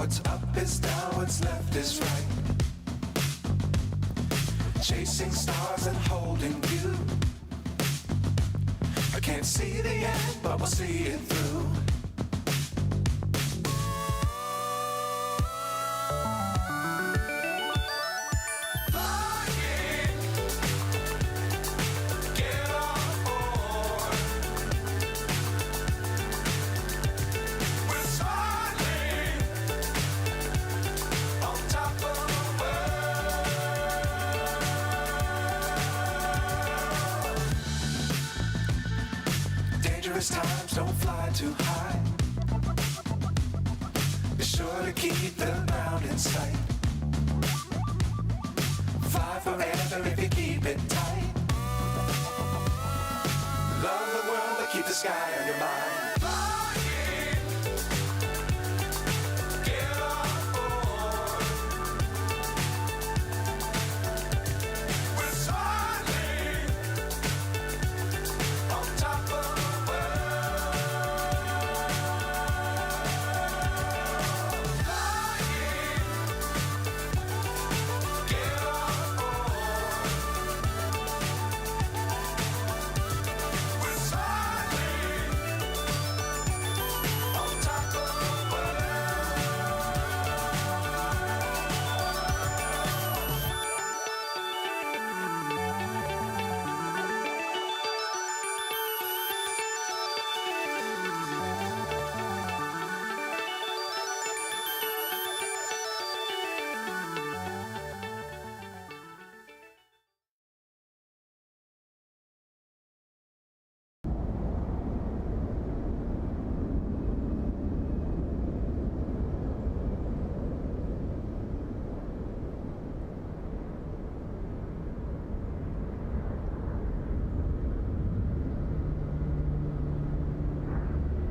What's up is down, what's left is right. Chasing stars and holding you. I can't see the end, but we'll see it through. Times don't fly too high. Be sure to keep the ground in sight. Fly forever if you keep it tight. Love the world, but keep the sky on your mind.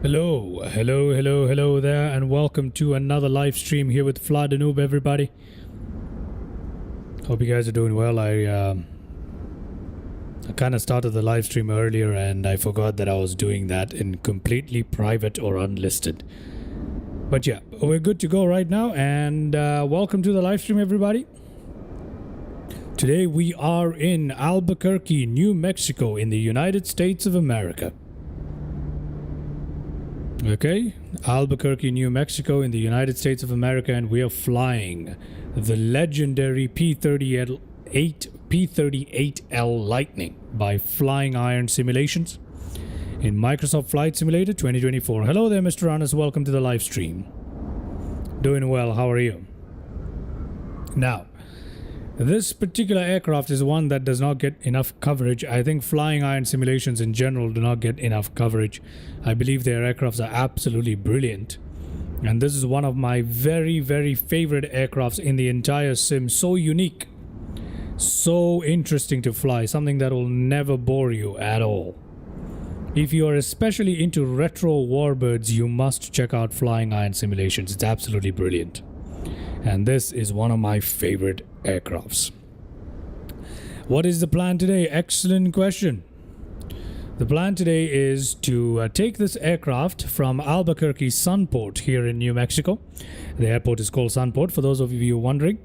Hello there, and welcome to another live stream here with Fly the Noob, everybody. Hope you guys are doing well. I kind of started the live stream earlier and I forgot that I was doing that in completely private or unlisted. But yeah, we're good to go right now, and welcome to the live stream, everybody. Today we are in Albuquerque, New Mexico in the United States of America. Okay, Albuquerque, New Mexico in the United States of America, and we are flying the legendary P38-L Lightning by FlyingIron Simulations in Microsoft Flight Simulator 2024. Hello there, Mr. Anas. Welcome to the live stream. Doing well. How are you? Now, this particular aircraft is one that does not get enough coverage. I think FlyingIron Simulations in general do not get enough coverage. I believe their aircrafts are absolutely brilliant. And this is one of my very, very favorite aircrafts in the entire sim. So unique. So interesting to fly. Something that will never bore you at all. If you are especially into retro warbirds, you must check out FlyingIron Simulations. It's absolutely brilliant. And this is one of my favorite aircrafts. What is the plan today? Excellent question. The plan today is to take this aircraft from Albuquerque Sunport here in New Mexico. The airport is called Sunport, for those of you wondering.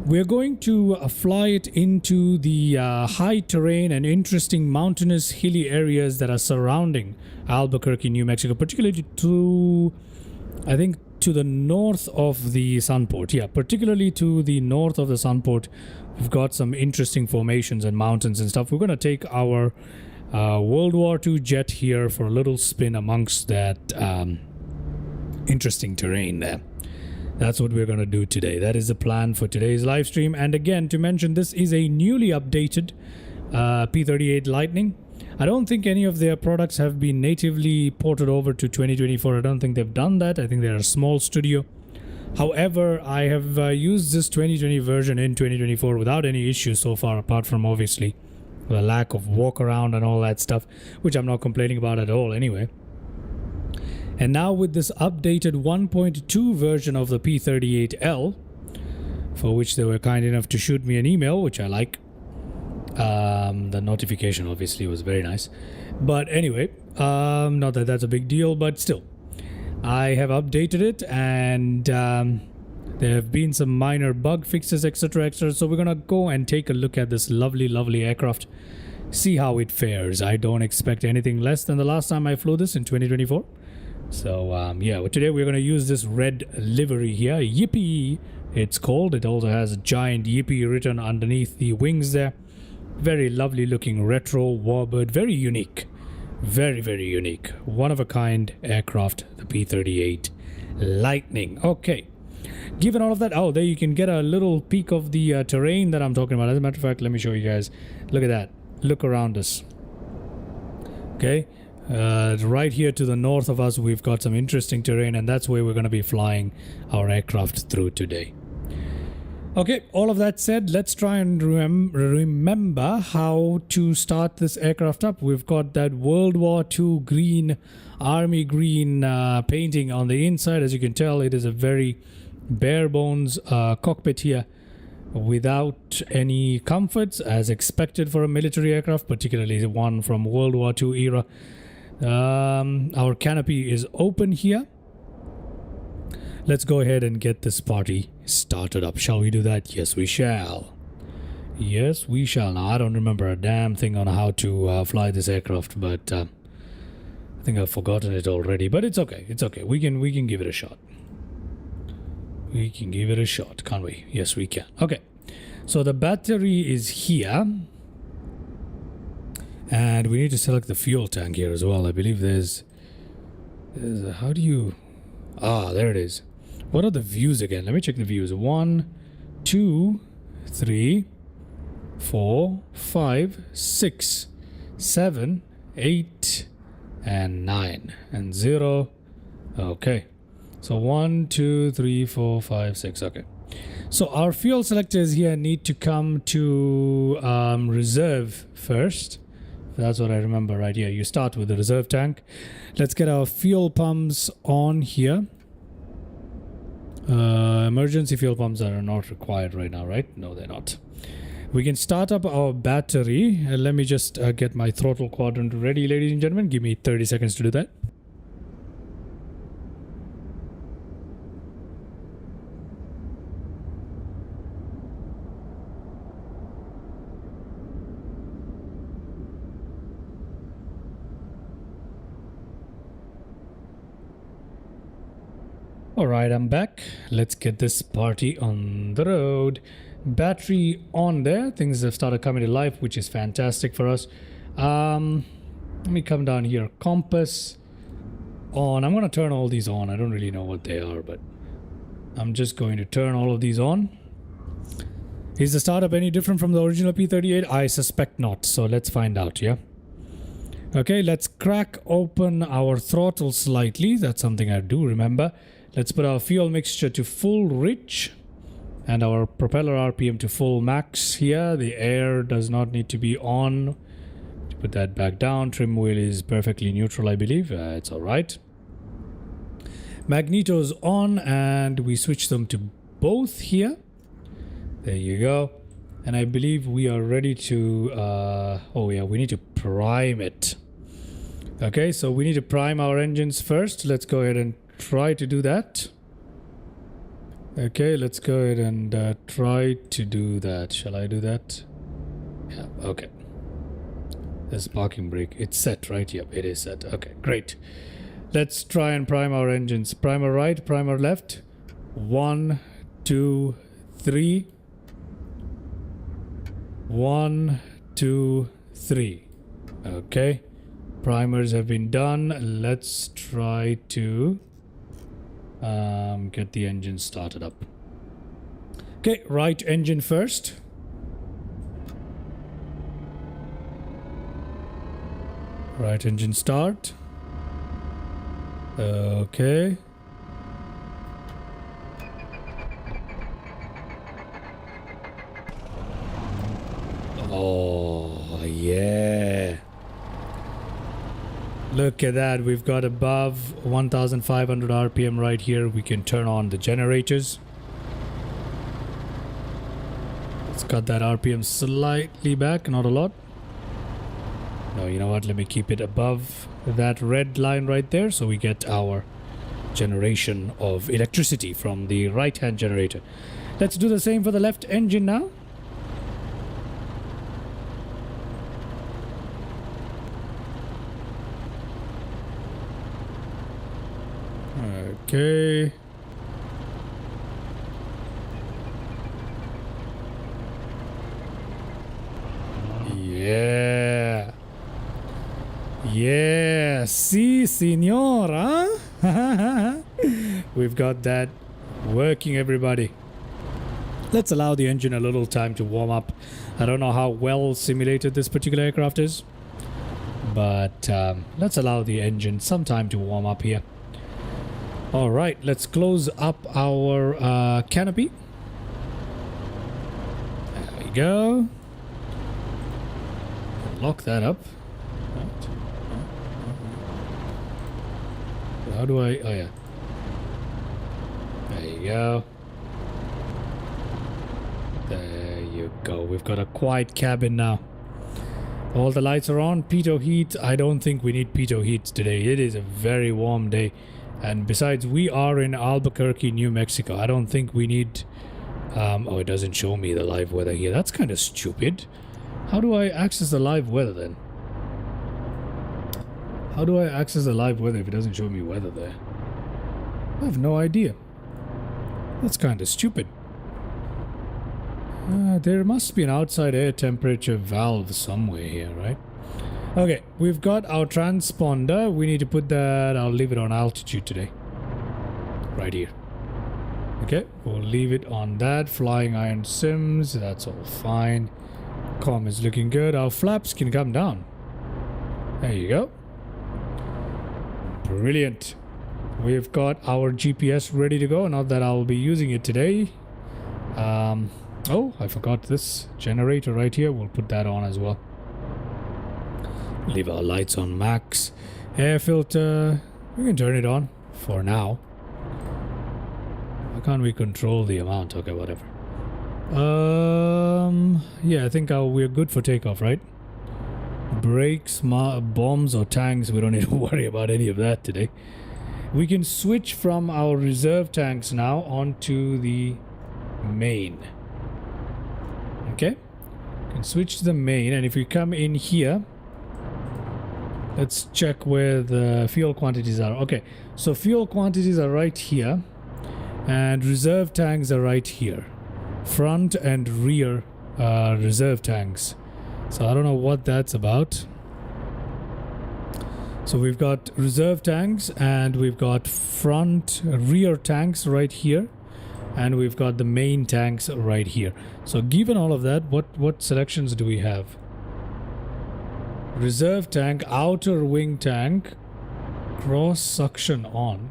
We're going to fly it into the high terrain and interesting mountainous hilly areas that are surrounding Albuquerque, New Mexico, particularly to, I think, to the north of the Sunport. Yeah, particularly to the north of the Sunport, we've got some interesting formations and mountains and stuff. We're going to take our World War II jet here for a little spin amongst that interesting terrain there. That's what we're going to do today. That is the plan for today's live stream. And again, to mention, this is a newly updated P38 Lightning. I don't think any of their products have been natively ported over to 2024. I don't think they've done that. I think they're a small studio. However, I have used this 2020 version in 2024 without any issues so far, apart from obviously the lack of walk around and all that stuff, which I'm not complaining about at all anyway. And now with this updated 1.2 version of the P38L, for which they were kind enough to shoot me an email, which I like. The notification obviously was very nice. But anyway, not that that's a big deal, but still. I have updated it, and there have been some minor bug fixes, etc., etc. So we're gonna go and take a look at this lovely aircraft, see how it fares. I don't expect anything less than the last time I flew this in 2024. So yeah, well, today we're gonna use this red livery here, Yippee it's called. It also has a giant Yippee written underneath the wings there. Very lovely looking retro warbird, very unique, very unique, one of a kind aircraft, the P38 Lightning. Okay, given all of that, oh, there you can get a little peek of the terrain that I'm talking about. As a matter of fact, let me show you guys. Look at that, look around us. Okay, right here to the north of us we've got some interesting terrain, and that's where we're going to be flying our aircraft through today. Okay, all of that said, let's try and remember how to start this aircraft up. We've got that World War II green, army green painting on the inside. As you can tell, it is a very bare bones cockpit here without any comforts, as expected for a military aircraft, particularly one from World War II era. Our canopy is open here. Let's go ahead and get this party started up. Shall we do that? Yes, we shall. Yes, we shall. Now, I don't remember a damn thing on how to fly this aircraft, but I think I've forgotten it already. But it's okay. It's okay. We can give it a shot. We can give it a shot, can't we? Yes, we can. Okay. So the battery is here. And we need to select the fuel tank here as well. I believe there's a, how do you... Ah, there it is. What are the views again? Let me check the views. 1, 2, 3, 4, 5, 6, 7, 8, and 9. And 0. Okay. So 1, 2, 3, 4, 5, 6. Okay. So our fuel selectors here need to come to reserve first. That's what I remember right here. You start with the reserve tank. Let's get our fuel pumps on here. Emergency fuel pumps are not required right now, right? No, they're not. We can start up our battery. Let me just get my throttle quadrant ready, ladies and gentlemen. Give me 30 seconds to do that. Alright, I'm back. Let's get this party on the road. Battery on there. Things have started coming to life, which is fantastic for us. Let me come down here. Compass on. I'm going to turn all these on. I don't really know what they are, but I'm just going to turn all of these on. Is the startup any different from the original P38? I suspect not. So let's find out, yeah? Okay, let's crack open our throttle slightly. That's something I do remember. Let's put our fuel mixture to full rich and our propeller RPM to full max here. The air does not need to be on. Put that back down. Trim wheel is perfectly neutral, I believe. It's all right. Magnetos on, and we switch them to both here. There you go. And I believe we are ready to... oh yeah, we need to prime it. Okay, so we need to prime our engines first. Let's go ahead and try to do that. Okay, let's go ahead and try to do that. Shall I do that? Yeah, okay. There's parking brake. It's set, right? Yep, it is set. Okay, great. Let's try and prime our engines. Primer right, primer left. 1, 2, 3. 1, 2, 3. Okay. Primers have been done. Let's try to get the engine started up. Okay, right engine first. Right engine start. Okay. Oh, yeah. Look at that. We've got above 1,500 RPM right here. We can turn on the generators. Let's cut that RPM slightly back, not a lot. No, you know what? Let me keep it above that red line right there so we get our generation of electricity from the right-hand generator. Let's do the same for the left engine now. Okay. Yeah. Yeah. Si, senor, huh? We've got that working, everybody. Let's allow the engine a little time to warm up. I don't know how well simulated this particular aircraft is, but let's allow the engine some time to warm up here. All right, let's close up our canopy. There we go. Lock that up. How do I... Oh, yeah. There you go. There you go. We've got a quiet cabin now. All the lights are on. Pitot heat. I don't think we need pitot heat today. It is a very warm day. And besides, we are in Albuquerque, New Mexico. I don't think we need... oh, it doesn't show me the live weather here. That's kind of stupid. How do I access the live weather then? How do I access the live weather if it doesn't show me weather there? I have no idea. That's kind of stupid. There must be an outside air temperature valve somewhere here, right? Okay, we've got our transponder. We need to put that... I'll leave it on altitude today. Right here. Okay, we'll leave it on that. FlyingIron Sims, that's all fine. Comm is looking good. Our flaps can come down. There you go. Brilliant. We've got our GPS ready to go. Not that I'll be using it today. Oh, I forgot this generator right here. We'll put that on as well. Leave our lights on max. Air filter. We can turn it on for now. Why can't we control the amount? Okay, whatever. Yeah, I think we're good for takeoff, right? Brakes, bombs or tanks, we don't need to worry about any of that today. We can switch from our reserve tanks now onto the main. Okay? We can switch to the main, and if we come in here, let's check where the fuel quantities are. Okay, so fuel quantities are right here, and reserve tanks are right here. Front and rear reserve tanks. So I don't know what that's about. So we've got reserve tanks and we've got rear tanks right here, and we've got the main tanks right here. So given all of that, what selections do we have? Reserve tank, outer wing tank, cross suction on.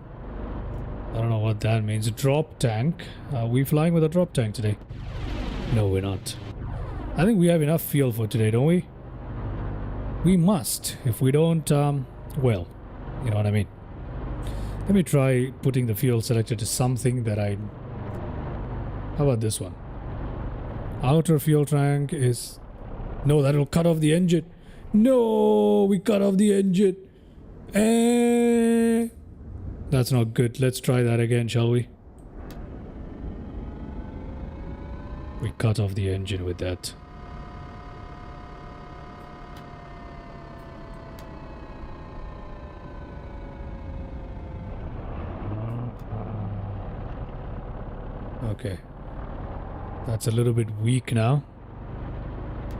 I don't know what that means. Drop tank. Are we flying with a drop tank today? No, we're not. I think we have enough fuel for today, don't we? We must. If we don't, well, you know what I mean. Let me try putting the fuel selector to something that I... How about this one? Outer fuel tank is... No, that'll cut off the engine. No, we cut off the engine. That's not good. Let's try that again, shall we? We cut off the engine with that. Okay. That's a little bit weak now.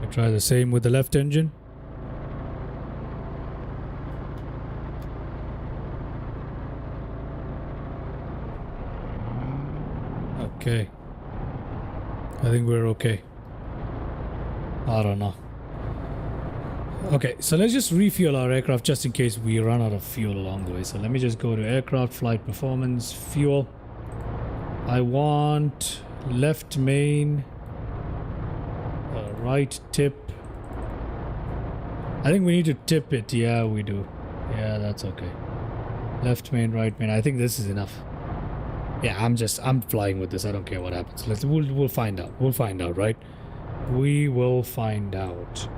We try the same with the left engine. Okay. I think we're okay. I don't know. Okay, so let's just refuel our aircraft just in case we run out of fuel along the way. So let me just go to aircraft, flight performance, fuel. I want left main, right tip. I think we need to tip it. Yeah, we do. Yeah, that's okay. Left main, right main. I think this is enough. Yeah, I'm flying with this. I don't care what happens. We'll find out. We'll find out, right? We will find out.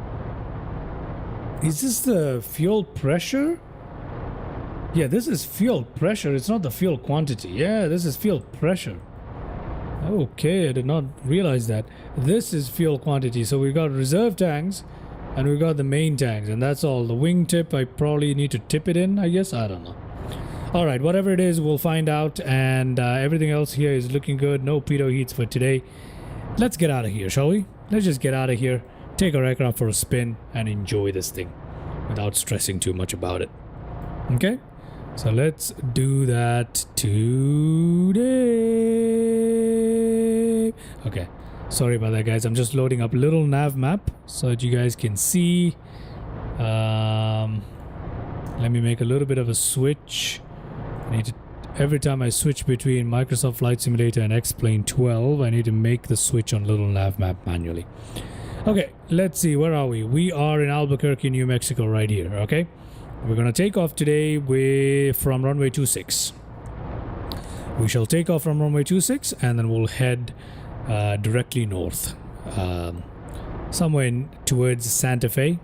Is this the fuel pressure? Yeah, this is fuel pressure. It's not the fuel quantity. Yeah, this is fuel pressure. Okay, I did not realize that. This is fuel quantity. So we got reserve tanks and we got the main tanks, and that's all. The wingtip, I probably need to tip it in, I guess. I don't know. All right, whatever it is, we'll find out. And everything else here is looking good. No pitot heats for today. Let's get out of here, shall we? Let's just get out of here, take our aircraft for a spin, and enjoy this thing without stressing too much about it. Okay? So let's do that today. Okay, sorry about that, guys. I'm just loading up a little nav map so that you guys can see. Let me make a little bit of a switch. I need to, every time I switch between Microsoft Flight Simulator and X-Plane 12, I need to make the switch on little nav map manually. Okay, let's see. Where are we? We are in Albuquerque, New Mexico, right here. Okay. We're going to take off today from runway 26. We shall take off from runway 26 and then we'll head directly north. Somewhere towards Santa Fe.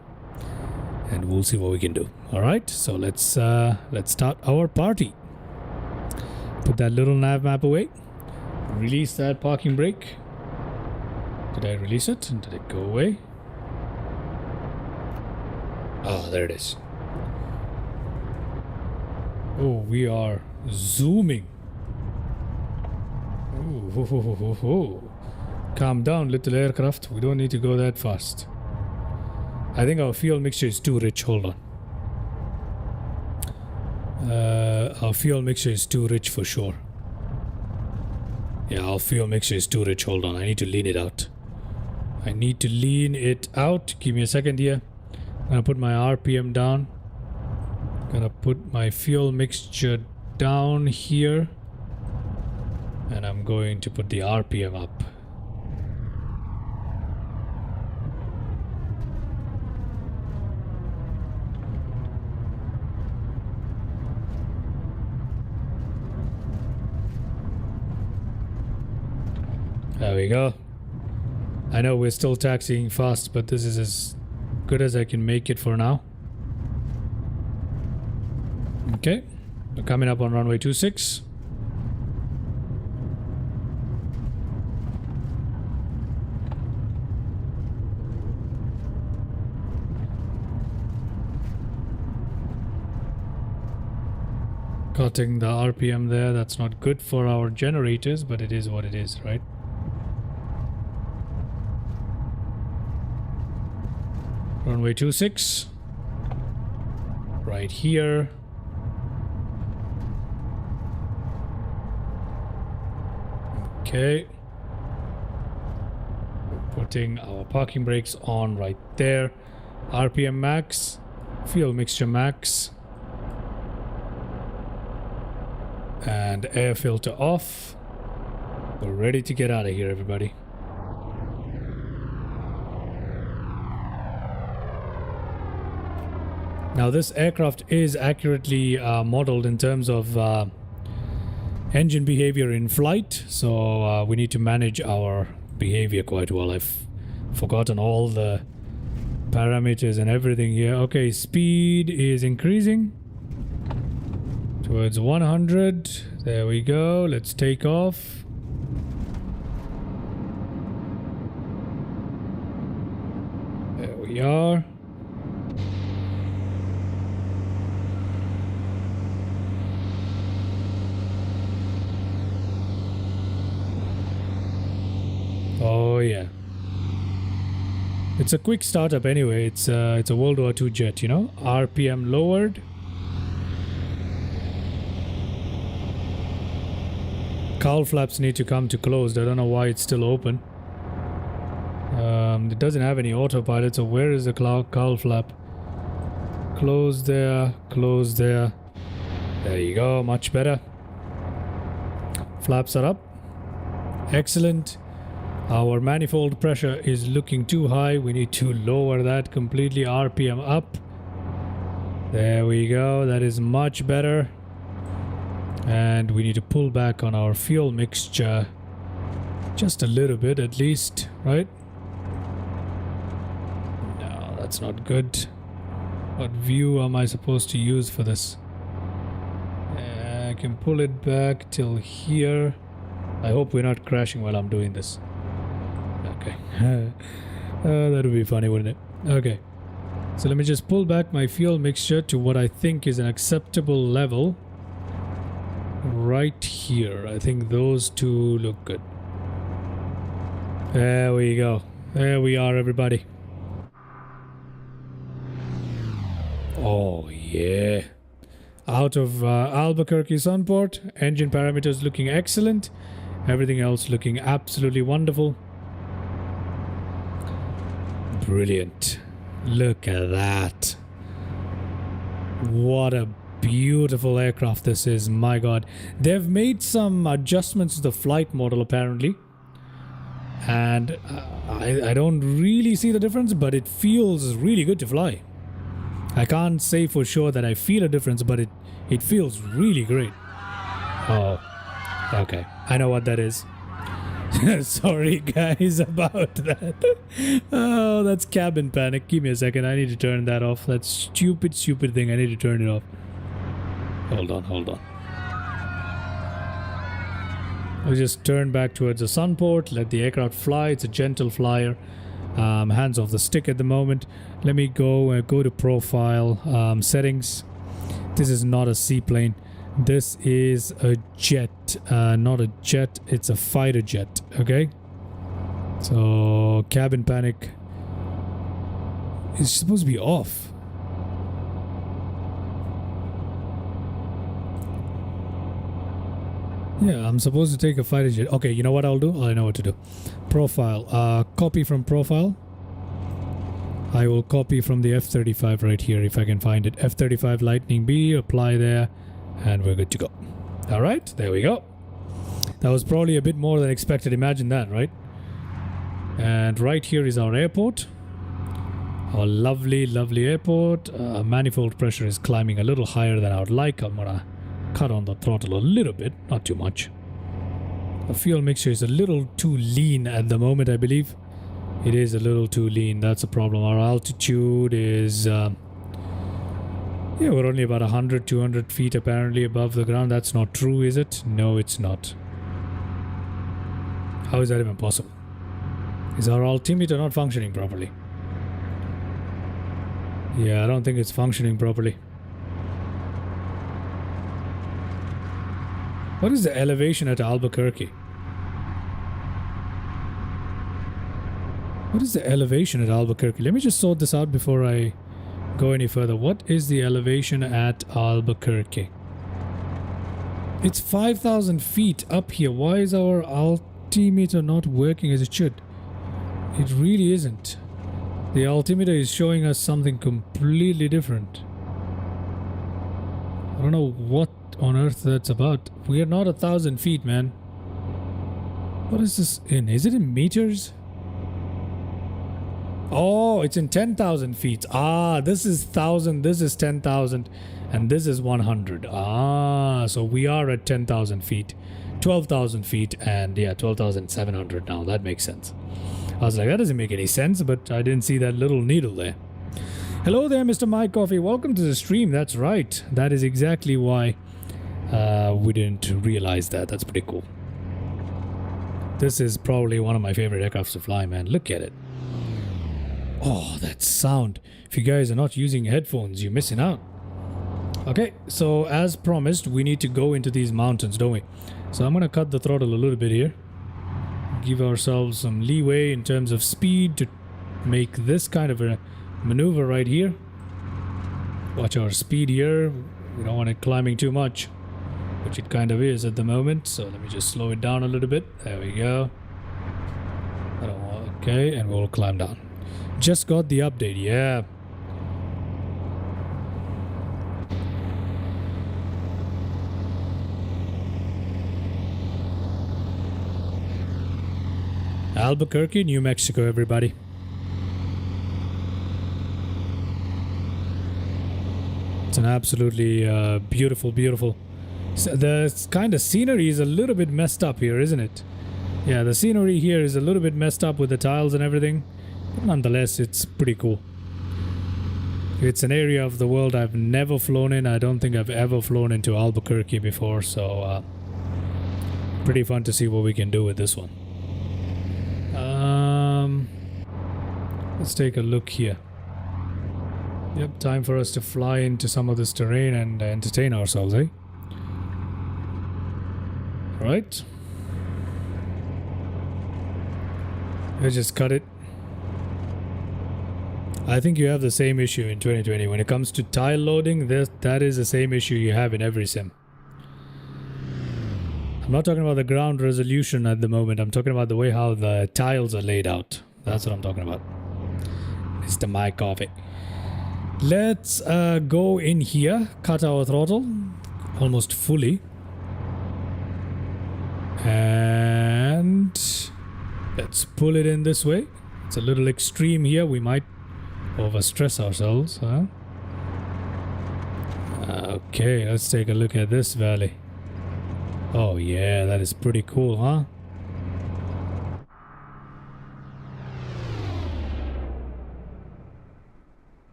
And we'll see what we can do. Alright, so let's start our party. Put that little nav map away. Release that parking brake. Did I release it? Did it go away? Oh, there it is. Oh, we are zooming. Oh. Calm down, little aircraft. We don't need to go that fast. I think our fuel mixture is too rich. Hold on. Our fuel mixture is too rich for sure. Yeah, our fuel mixture is too rich. Hold on. I need to lean it out. Give me a second here. I'm gonna put my RPM down. Gonna put my fuel mixture down here, and I'm going to put the RPM up. There we go. I know we're still taxiing fast, but this is as good as I can make it for now. Okay, we're coming up on runway 26. Cutting the RPM there, that's not good for our generators, but it is what it is, right? Runway 26. Right here. Okay. We're putting our parking brakes on right there. RPM max. Fuel mixture max. And air filter off. We're ready to get out of here, everybody. Now this aircraft is accurately modeled in terms of engine behavior in flight, so we need to manage our behavior quite well. I've forgotten all the parameters and everything here. Okay, speed is increasing towards 100. There we go. Let's take off. There we are. Oh yeah. It's a quick startup anyway. It's a World War II jet, you know. RPM lowered. Cowl flaps need to come to closed. I don't know why it's still open. It doesn't have any autopilot, so where is the cowl flap? Close there, close there. There you go, much better. Flaps are up. Excellent. Our manifold pressure is looking too high. We need to lower that completely. RPM up. There we go. That is much better. And we need to pull back on our fuel mixture just a little bit at least, right? No, that's not good. What view am I supposed to use for this? can pull it back till here. I hope we're not crashing while I'm doing this. Okay. That would be funny, wouldn't it? Okay. So let me just pull back my fuel mixture to what I think is an acceptable level. Right here. I think those two look good. There we go. There we are, everybody. Oh, yeah. Out of Albuquerque Sunport. Engine parameters looking excellent. Everything else looking absolutely wonderful. Brilliant. Look at that. What a beautiful aircraft this is. My god. They've made some adjustments to the flight model apparently. And I don't really see the difference, but it feels really good to fly. I can't say for sure that I feel a difference, but it feels really great. Oh, okay. I know what that is. Sorry guys about that. Oh, that's cabin panic. Give me a second. I need to turn that off. That stupid thing. I need to turn it off. Hold on. I'll just turn back towards the Sunport. Let the aircraft fly. It's a gentle flyer. Hands off the stick at the moment. Let me go to profile settings. This is not a seaplane. This is a jet, not a jet, it's a fighter jet, okay? So, cabin panic is supposed to be off. Yeah, I'm supposed to take a fighter jet. Okay, you know what I'll do? I know what to do. Profile, copy from profile. I will copy from the F-35 right here if I can find it. F-35 Lightning B, apply there. And we're good to go. Alright, there we go. That was probably a bit more than expected. Imagine that, right? And right here is our airport. Our lovely airport. Manifold pressure is climbing a little higher than I would like. I'm gonna cut on the throttle a little bit, not too much. The fuel mixture is a little too lean at the moment, I believe. It is a little too lean. That's a problem. Our altitude is... yeah, we're only about 100, 200 feet apparently above the ground. That's not true, is it? No, it's not. How is that even possible? Is our altimeter not functioning properly? Yeah, I don't think it's functioning properly. What is the elevation at Albuquerque? What is the elevation at Albuquerque? Let me just sort this out before I go any further. What is the elevation at Albuquerque? It's 5,000 feet up here. Why is our altimeter not working as it should? It really isn't. The altimeter is showing us something completely different. I don't know what on earth that's about. We are not 1,000 feet, man. What is this in? Is it in meters? Oh, it's in 10,000 feet. Ah, this is 1,000, this is 10,000, and this is 100. Ah, so we are at 10,000 feet, 12,000 feet, and yeah, 12,700 now. That makes sense. I was like, that doesn't make any sense, but I didn't see that little needle there. Hello there, Mr. Mike Coffee. Welcome to the stream. That's right. That is exactly why we didn't realize that. That's pretty cool. This is probably one of my favorite aircrafts to fly, man. Look at it. Oh, that sound. If you guys are not using headphones, you're missing out. Okay, so as promised, we need to go into these mountains, don't we? So I'm going to cut the throttle a little bit here. Give ourselves some leeway in terms of speed to make this kind of a maneuver right here. Watch our speed here. We don't want it climbing too much, which it kind of is at the moment. So let me just slow it down a little bit. There we go. Okay, and we'll climb down. Just got the update, yeah. Albuquerque, New Mexico, everybody. It's an absolutely beautiful. The kind of scenery is a little bit messed up here, isn't it? Yeah, the scenery here is a little bit messed up with the tiles and everything. Nonetheless, it's pretty cool. It's an area of the world I've never flown in. I don't think I've ever flown into Albuquerque before, so pretty fun to see what we can do with this one. Let's take a look here. Yep, time for us to fly into some of this terrain and entertain ourselves, eh? Right. Let's just cut it. I think you have the same issue in 2020. When it comes to tile loading, that is the same issue you have in every sim. I'm not talking about the ground resolution at the moment. I'm talking about the way how the tiles are laid out. That's what I'm talking about. It's the my coffee. Let's go in here, cut our throttle almost fully. And let's pull it in this way. It's a little extreme here. We might overstress ourselves, huh? Okay, let's take a look at this valley. Oh yeah, that is pretty cool, huh?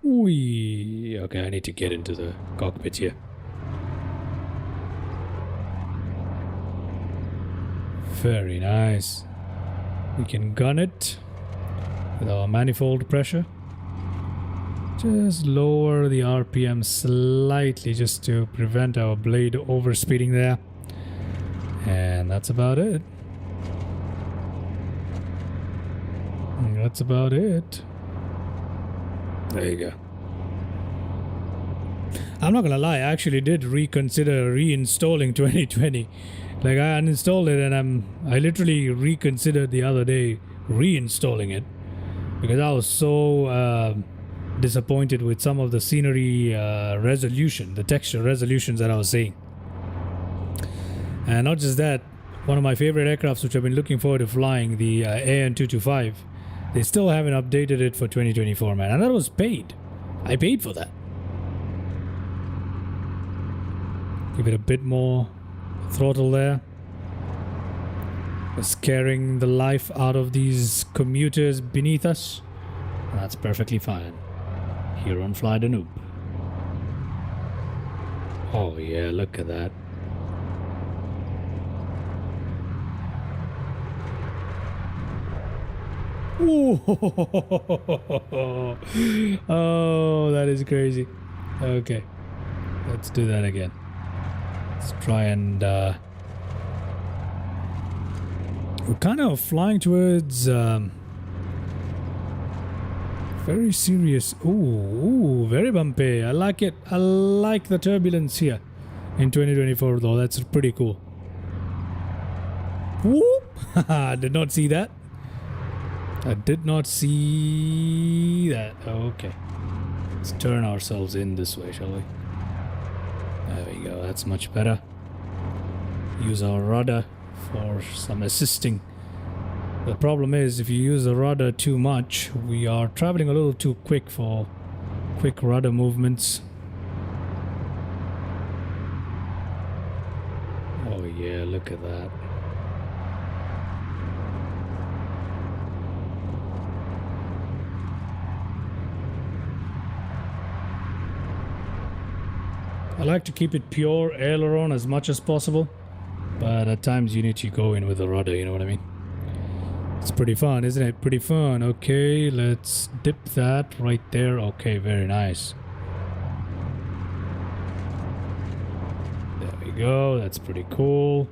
Whee! Okay, I need to get into the cockpit here. Very nice. We can gun it with our manifold pressure. Just lower the RPM slightly just to prevent our blade overspeeding there. And that's about it. That's about it. There you go. I'm not gonna lie, I actually did reconsider reinstalling 2020. Like, I uninstalled it and I literally reconsidered the other day reinstalling it because I was so disappointed with some of the scenery resolution, the texture resolutions that I was seeing. And not just that, one of my favorite aircrafts which I've been looking forward to flying, the AN225, they still haven't updated it for 2024, man. And that was paid. I paid for that. Give it a bit more throttle there. We're scaring the life out of these commuters beneath us. That's perfectly fine. Here on Fly the Noob. Oh yeah, look at that. Ooh. Oh, that is crazy. Okay, let's do that again. Let's try and we're kind of flying towards very serious. Ooh, very bumpy. I like it. I like the turbulence here in 2024 though. That's pretty cool. Whoop! Did not see that. I did not see that. Okay. Let's turn ourselves in this way, shall we? There we go. That's much better. Use our rudder for some assisting. The problem is, if you use the rudder too much, we are traveling a little too quick for quick rudder movements. Oh yeah, look at that. I like to keep it pure aileron as much as possible, but at times you need to go in with the rudder, you know what I mean? It's pretty fun, isn't it? Pretty fun. Okay, let's dip that right there. Okay, very nice. There we go. That's pretty cool.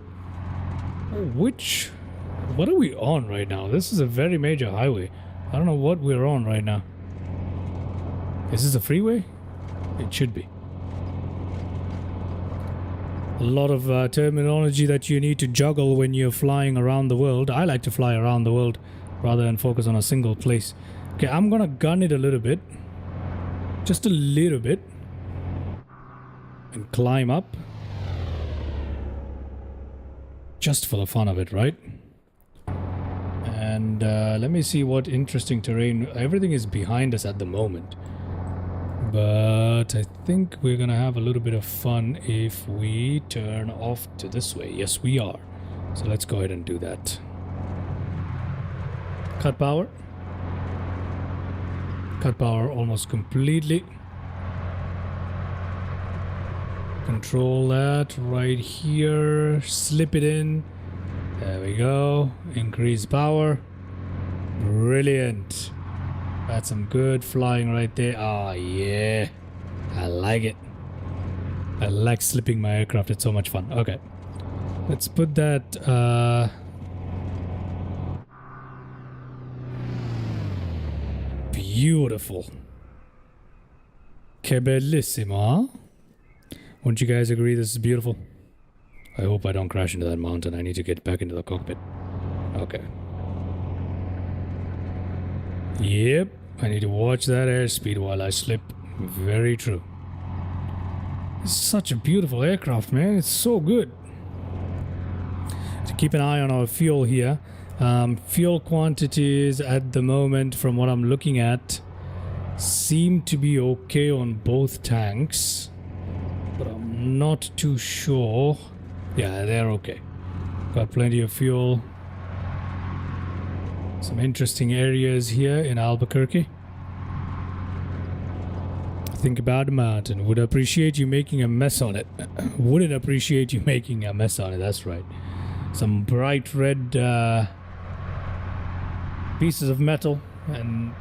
What are we on right now? This is a very major highway. I don't know what we're on right now. Is this a freeway? It should be. A lot of terminology that you need to juggle when you're flying around the world. I like to fly around the world rather than focus on a single place. Okay, I'm gonna gun it a little bit. Just a little bit. And climb up. Just for the fun of it, right? And let me see what interesting terrain. Everything is behind us at the moment. But I think we're gonna have a little bit of fun if we turn off to this way. Yes, we are. So let's go ahead and do that. Cut power. Cut power almost completely. Control that right here. Slip it in. There we go. Increase power. Brilliant. That's some good flying right there. Oh, yeah. I like it. I like slipping my aircraft. It's so much fun. Okay. Let's put that... Beautiful. Que bellissimo. Wouldn't you guys agree this is beautiful? I hope I don't crash into that mountain. I need to get back into the cockpit. Okay. Yep. I need to watch that airspeed while I slip. Very true. It's such a beautiful aircraft, man. It's so good. So keep an eye on our fuel here. Fuel quantities at the moment, from what I'm looking at, seem to be okay on both tanks, but I'm not too sure. Yeah, they're okay. Got plenty of fuel. Some interesting areas here in Albuquerque. Think about the mountain. Would appreciate you making a mess on it. Wouldn't appreciate you making a mess on it. That's right. Some bright red pieces of metal, and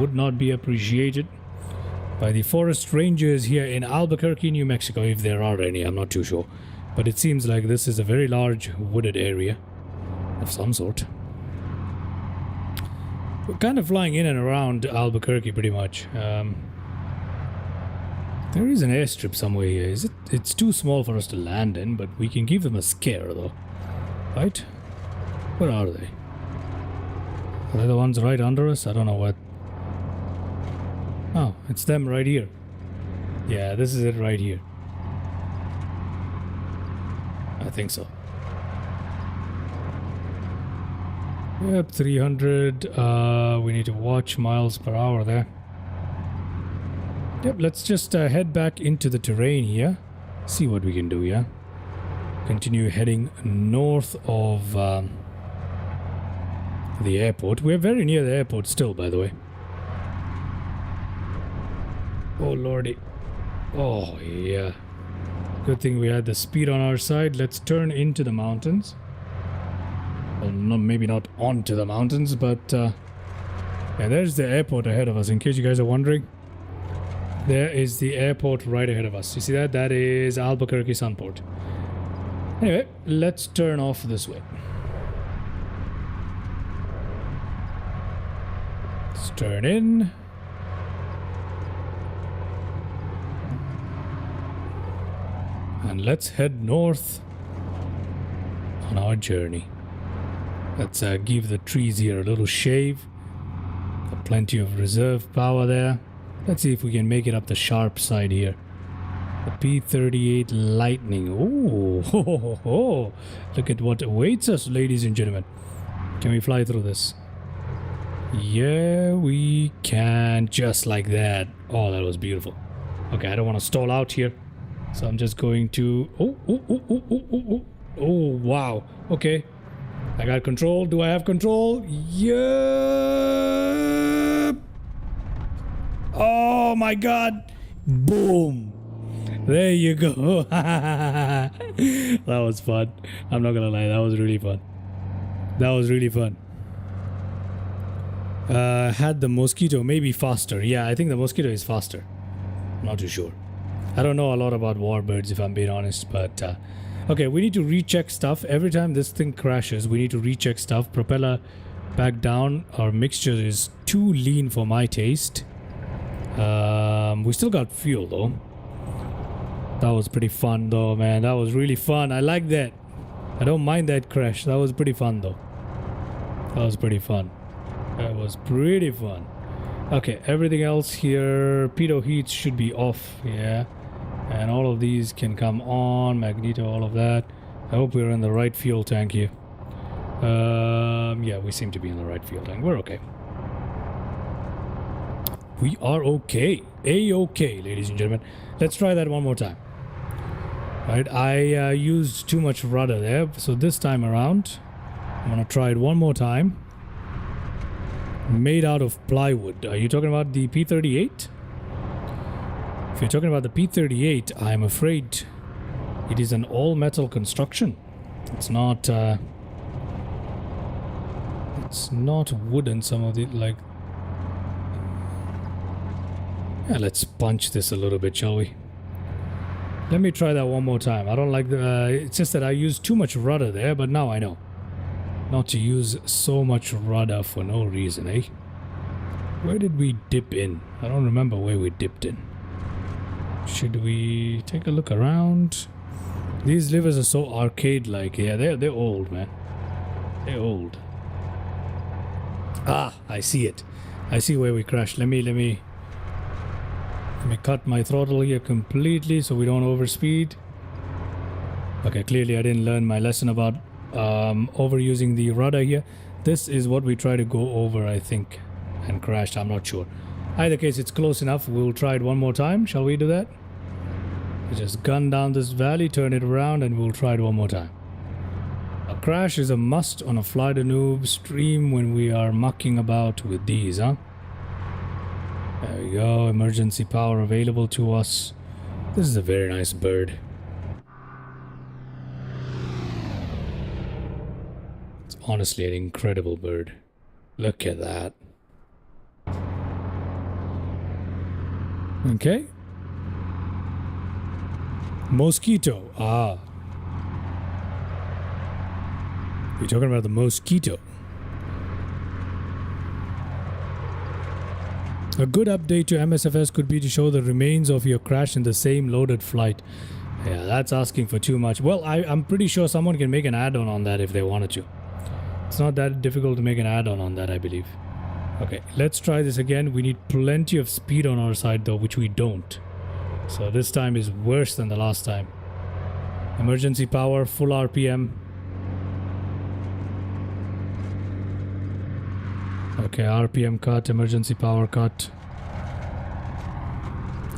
would not be appreciated by the forest rangers here in Albuquerque, New Mexico, if there are any. I'm not too sure, but it seems like this is a very large wooded area of some sort. We're kind of flying in and around Albuquerque pretty much. There is an airstrip somewhere here. Is it? It's too small for us to land in, but we can give them a scare though, right? Where are they? Are they the ones right under us? I don't know what. Oh, it's them right here. Yeah, this is it right here. I think so. Yep, 300. We need to watch miles per hour there. Yep, let's just head back into the terrain here. See what we can do, yeah? Continue heading north of the airport. We're very near the airport still, by the way. Oh lordy. Oh yeah. Good thing we had the speed on our side. Let's turn into the mountains. Well, maybe not onto the mountains, but yeah, there's the airport ahead of us, in case you guys are wondering. There is the airport right ahead of us. You see that? That is Albuquerque Sunport. Anyway, let's turn off this way. Let's turn in. And let's head north on our journey. Let's give the trees here a little shave. Got plenty of reserve power there. Let's see if we can make it up the sharp side here. The P38 Lightning. Oh, ho, ho, ho, ho. Look at what awaits us, ladies and gentlemen. Can we fly through this? Yeah, we can. Just like that. Oh, that was beautiful. Okay, I don't want to stall out here, so I'm just going to... Oh, wow. Okay. I got control. Do I have control? Yep. Oh my god. Boom. There you go. That was fun. I'm not gonna lie. That was really fun. That was really fun. Had the Mosquito maybe faster. Yeah, I think the Mosquito is faster. I'm not too sure. I don't know a lot about warbirds, if I'm being honest, but okay, we need to recheck stuff. Every time this thing crashes, we need to recheck stuff. Propeller back down. Our mixture is too lean for my taste. We still got fuel though. That was pretty fun though, man. That was really fun. I like that. I don't mind that crash. That was pretty fun though. That was pretty fun. That was pretty fun. Okay, everything else here, pitot heats should be off, yeah. And all of these can come on, magneto, all of that. I hope we're in the right fuel tank here. Yeah, we seem to be in the right fuel tank. We're okay. We are okay. A-okay, ladies and gentlemen. Let's try that one more time. Right, I used too much rudder there, so this time around, I'm gonna try it one more time. Made out of plywood. Are you talking about the P38? If you're talking about the P38, I'm afraid It is an all-metal construction. It's not wooden, some of it, like... Yeah, let's punch this a little bit, shall we? Let me try that one more time. I don't like the... it's just that I used too much rudder there, but now I know. Not to use so much rudder for no reason, eh? Where did we dip in? I don't remember where we dipped in. Should we take a look around? These livers are so arcade-like. Yeah, they're old, man. They're old. Ah, I see it. I see where we crashed. Let me cut my throttle here completely so we don't overspeed. Okay, clearly I didn't learn my lesson about overusing the rudder here. This is what we try to go over, I think, and crashed. I'm not sure. Either case, it's close enough. We'll try it one more time. Shall we do that? We just gun down this valley, turn it around, and we'll try it one more time. A crash is a must on a Fly the Noob stream when we are mucking about with these, huh? There we go. Emergency power available to us. This is a very nice bird. It's honestly an incredible bird. Look at that. Okay. Mosquito. Ah. We're talking about the mosquito. A good update to MSFS could be to show the remains of your crash in the same loaded flight. Yeah, that's asking for too much. Well, I'm pretty sure someone can make an add-on on that if they wanted to. It's not that difficult to make an add-on on that, I believe. Okay, let's try this again. We need plenty of speed on our side though, which we don't. So this time is worse than the last time. Emergency power, full RPM. Okay, RPM cut, emergency power cut.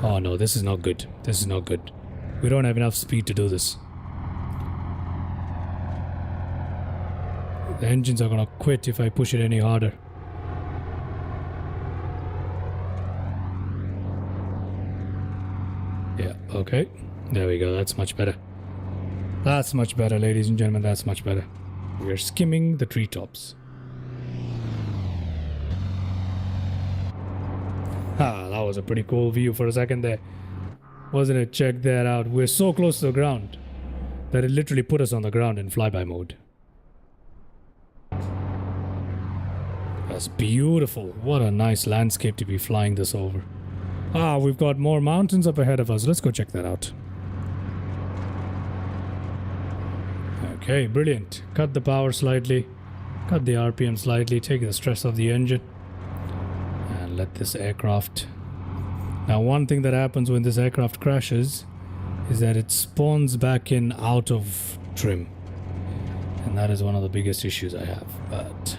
Oh no, this is not good. This is not good. We don't have enough speed to do this. The engines are gonna quit if I push it any harder. Yeah, okay. There we go, that's much better. That's much better, ladies and gentlemen, that's much better. We are skimming the treetops. Ah, that was a pretty cool view for a second there. Wasn't it? Check that out. We're so close to the ground that it literally put us on the ground in flyby mode. That's beautiful. What a nice landscape to be flying this over. Ah, we've got more mountains up ahead of us. Let's go check that out. Okay, brilliant. Cut the power slightly. Cut the RPM slightly. Take the stress off the engine. And let this aircraft... Now, one thing that happens when this aircraft crashes is that it spawns back in out of trim. And that is one of the biggest issues I have. But...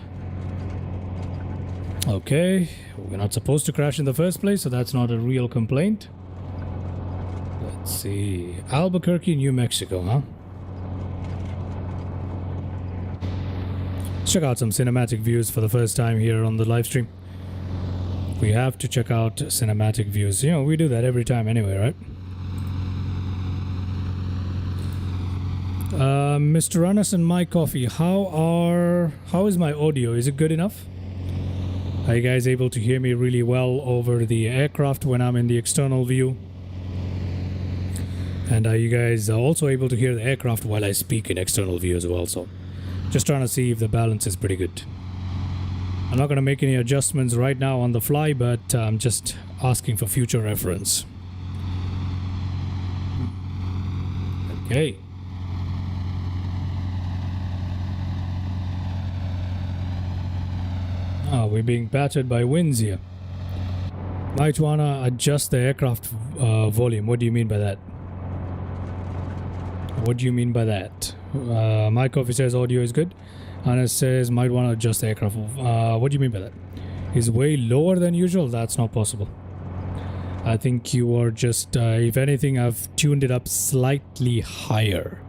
okay, we're not supposed to crash in the first place, so that's not a real complaint. Let's see. Albuquerque, New Mexico, huh? Let's check out some cinematic views for the first time here on the live stream. We have to check out cinematic views. You know, we do that every time anyway, right? Mr. Runners and My Coffee, how is my audio? Is it good enough? Are you guys able to hear me really well over the aircraft when I'm in the external view? And are you guys also able to hear the aircraft while I speak in external view as well? So just trying to see if the balance is pretty good. I'm not going to make any adjustments right now on the fly, but I'm just asking for future reference. Okay. We're being battered by winds here. Might wanna adjust the aircraft volume. What do you mean by that? What do you mean by that? My coffee says audio is good. Anna says might wanna adjust the aircraft. What do you mean by that? Is way lower than usual? That's not possible. I think you are just, if anything, I've tuned it up slightly higher.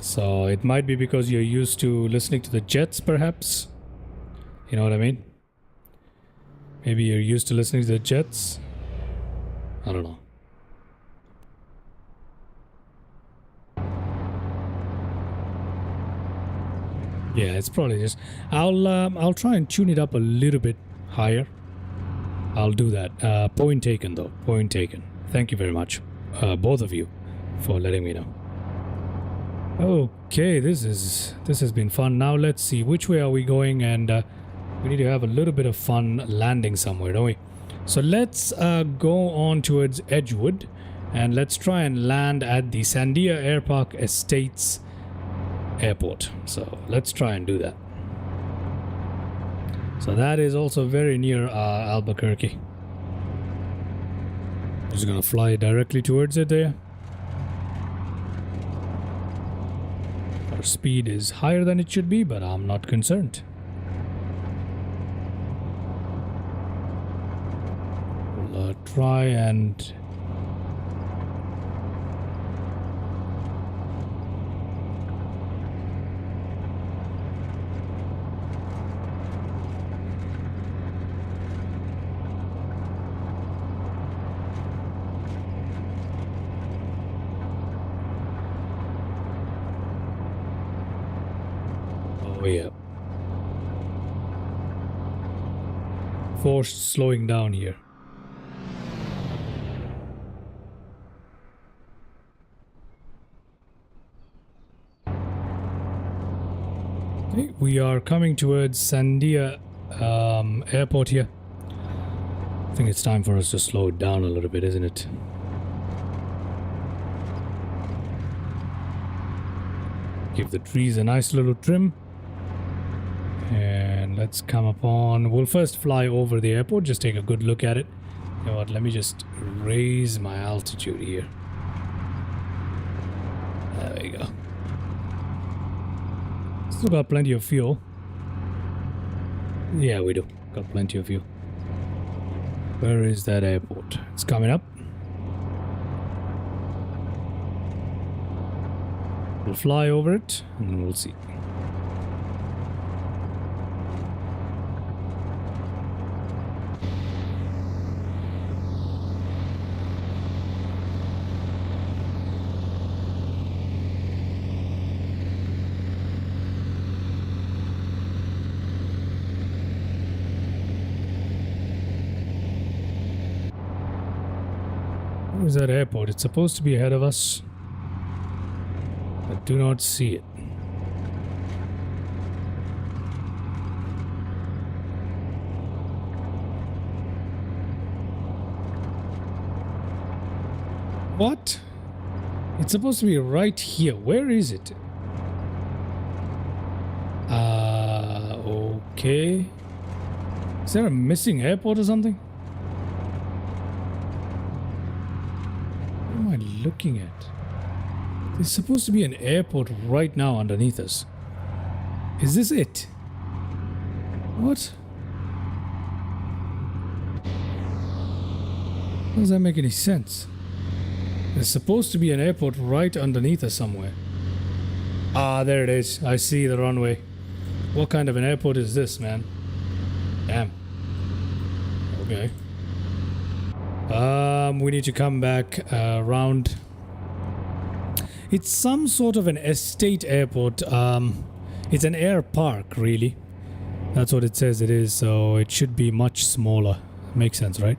So it might be because you're used to listening to the jets, perhaps. You know what I mean? Maybe you're used to listening to the jets. I don't know. Yeah, it's probably just. I'll try and tune it up a little bit higher. I'll do that. Point taken, though. Point taken. Thank you very much, both of you, for letting me know. Okay, this has been fun. Now let's see, which way are we going? And we need to have a little bit of fun landing somewhere, don't we? So let's go on towards Edgewood, and let's try and land at the Sandia Air Park Estates Airport. So let's try and do that. So that is also very near Albuquerque. Just gonna fly directly towards it there. Our speed is higher than it should be, but I'm not concerned. We'll try and... Oh yeah. Forced slowing down here. Okay, we are coming towards Sandia Airport here. I think it's time for us to slow it down a little bit, isn't it? Give the trees a nice little trim. And let's come upon... We'll first fly over the airport, just take a good look at it. You know what, let me just raise my altitude here. There we go. Still got plenty of fuel. Yeah, we do. Got plenty of fuel. Where is that airport? It's coming up. We'll fly over it and then we'll see. Where's that airport? It's supposed to be ahead of us. I do not see it. What? It's supposed to be right here. Where is it? Okay. Is there a missing airport or something? What am I looking at? There's supposed to be an airport right now underneath us. Is this it? What? How does that make any sense? There's supposed to be an airport right underneath us somewhere. Ah, there it is. I see the runway. What kind of an airport is this, man? Damn. Okay. We need to come back around. It's some sort of an estate airport. It's an air park, really. That's what it says it is, so it should be much smaller. Makes sense, right?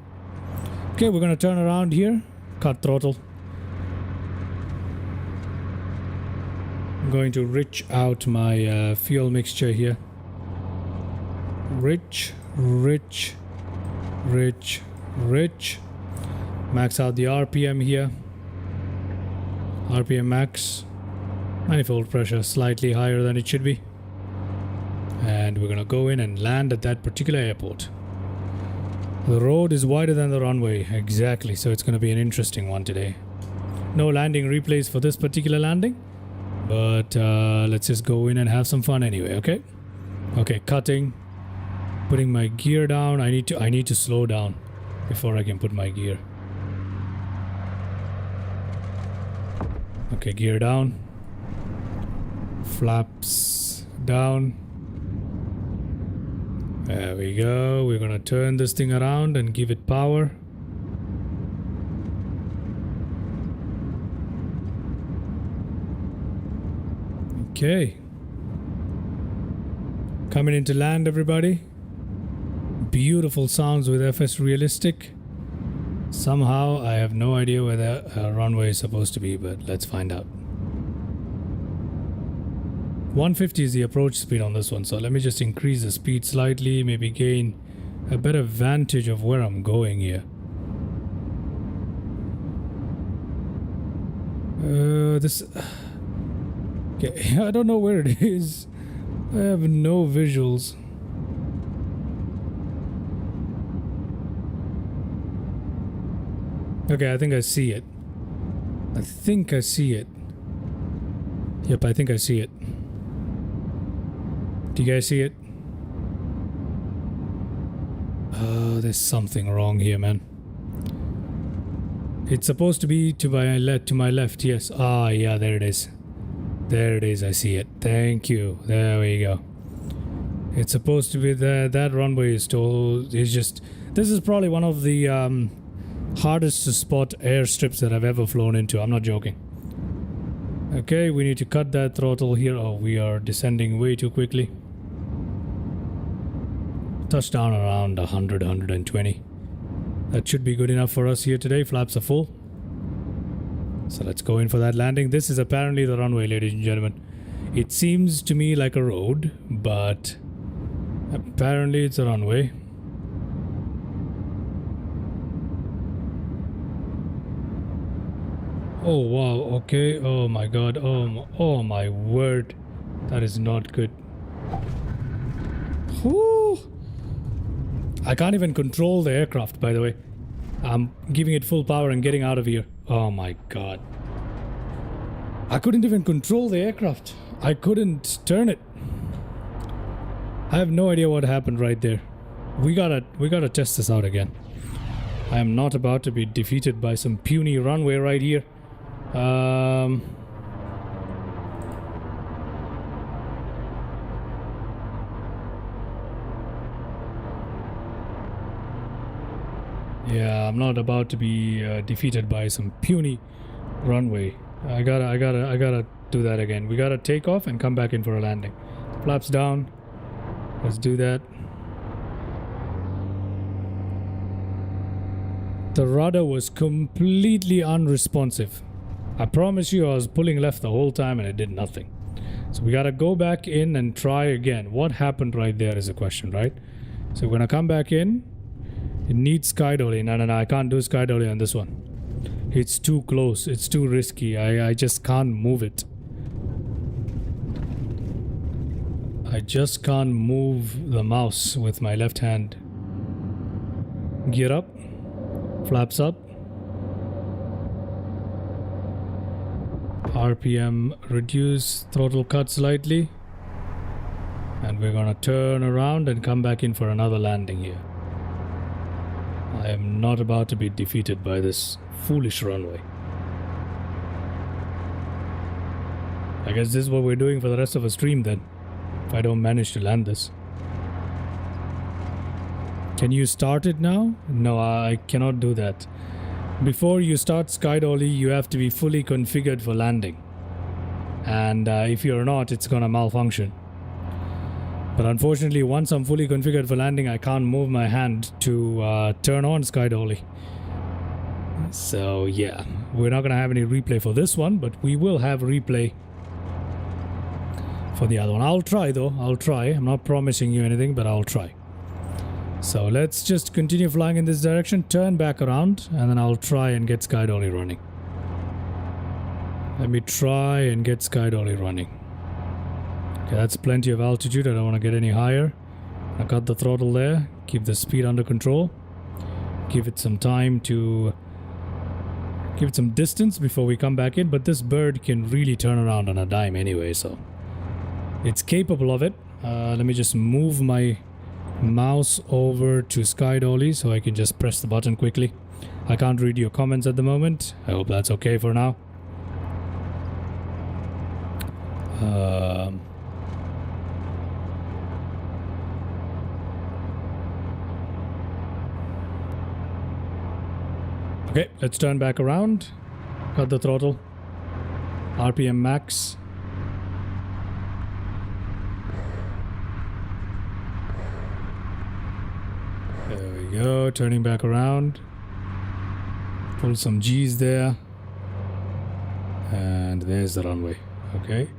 Okay, we're gonna turn around here. Cut throttle. I'm going to rich out my fuel mixture here. Rich. Max out the RPM here. RPM max. Manifold pressure slightly higher than it should be. And we're gonna go in and land at that particular airport. The road is wider than the runway. Exactly, so it's gonna be an interesting one today. No landing replays for this particular landing. But let's just go in and have some fun anyway, okay? Okay, cutting. Putting my gear down. I need to slow down before I can put my gear. Okay, gear down. Flaps down. There we go. We're gonna turn this thing around and give it power. Okay. Coming into land, everybody. Beautiful sounds with FS Realistic. Somehow, I have no idea where the runway is supposed to be, but let's find out. 150 is the approach speed on this one, so let me just increase the speed slightly, maybe gain a better vantage of where I'm going here. This... Okay, I don't know where it is. I have no visuals. Okay, I think I see it. I think I see it. Yep, I think I see it. Do you guys see it? There's something wrong here, man. It's supposed to be to my left, yes. Ah, yeah, there it is. There it is, I see it. Thank you. There we go. It's supposed to be that runway is just... This is probably one of the hardest to spot airstrips that I've ever flown into. I'm not joking. Okay, we need to cut that throttle here. Oh, we are descending way too quickly. Touchdown around 100, 120. That should be good enough for us here today. Flaps are full. So let's go in for that landing. This is apparently the runway, ladies and gentlemen. It seems to me like a road, but apparently it's a runway. Oh wow, okay. Oh my god. Oh my word. That is not good. Whew. I can't even control the aircraft, by the way. I'm giving it full power and getting out of here. Oh my god. I couldn't even control the aircraft. I couldn't turn it. I have no idea what happened right there. We gotta test this out again. I am not about to be defeated by some puny runway right here. Yeah, I'm not about to be defeated by some puny runway. I gotta do that again. We gotta take off and come back in for a landing. Flaps down. Let's do that. The rudder was completely unresponsive. I promise you I was pulling left the whole time and it did nothing. So we gotta go back in and try again. What happened right there is a question, right? So we're gonna come back in. It needs sky dolly. No, I can't do sky dolly on this one. It's too close. It's too risky. I just can't move it. I just can't move the mouse with my left hand. Gear up. Flaps up. RPM reduce. Throttle cut slightly. And we're gonna turn around and come back in for another landing here. I am not about to be defeated by this foolish runway. I guess this is what we're doing for the rest of the stream then, if I don't manage to land this. Can you start it now? No, I cannot do that. Before you start sky dolly, you have to be fully configured for landing. And if you're not, it's gonna malfunction. But unfortunately, once I'm fully configured for landing, I can't move my hand to turn on sky dolly. So yeah, we're not gonna have any replay for this one, but we will have replay for the other one. I'll try though, I'll try. I'm not promising you anything, but I'll try. So let's just continue flying in this direction, turn back around, and then I'll try and get sky dolly running. Let me try and get sky dolly running. Okay, that's plenty of altitude. I don't want to get any higher. I got the throttle there. Keep the speed under control. Give it some time to... give it some distance before we come back in. But this bird can really turn around on a dime anyway, so... it's capable of it. Let me just move my mouse over to sky dolly so I can just press the button quickly. I can't read your comments at the moment. I hope that's okay for now. Okay, let's turn back around. Cut the throttle. RPM max. we go, turning back around. Pull some G's there. And there's the runway. Okay.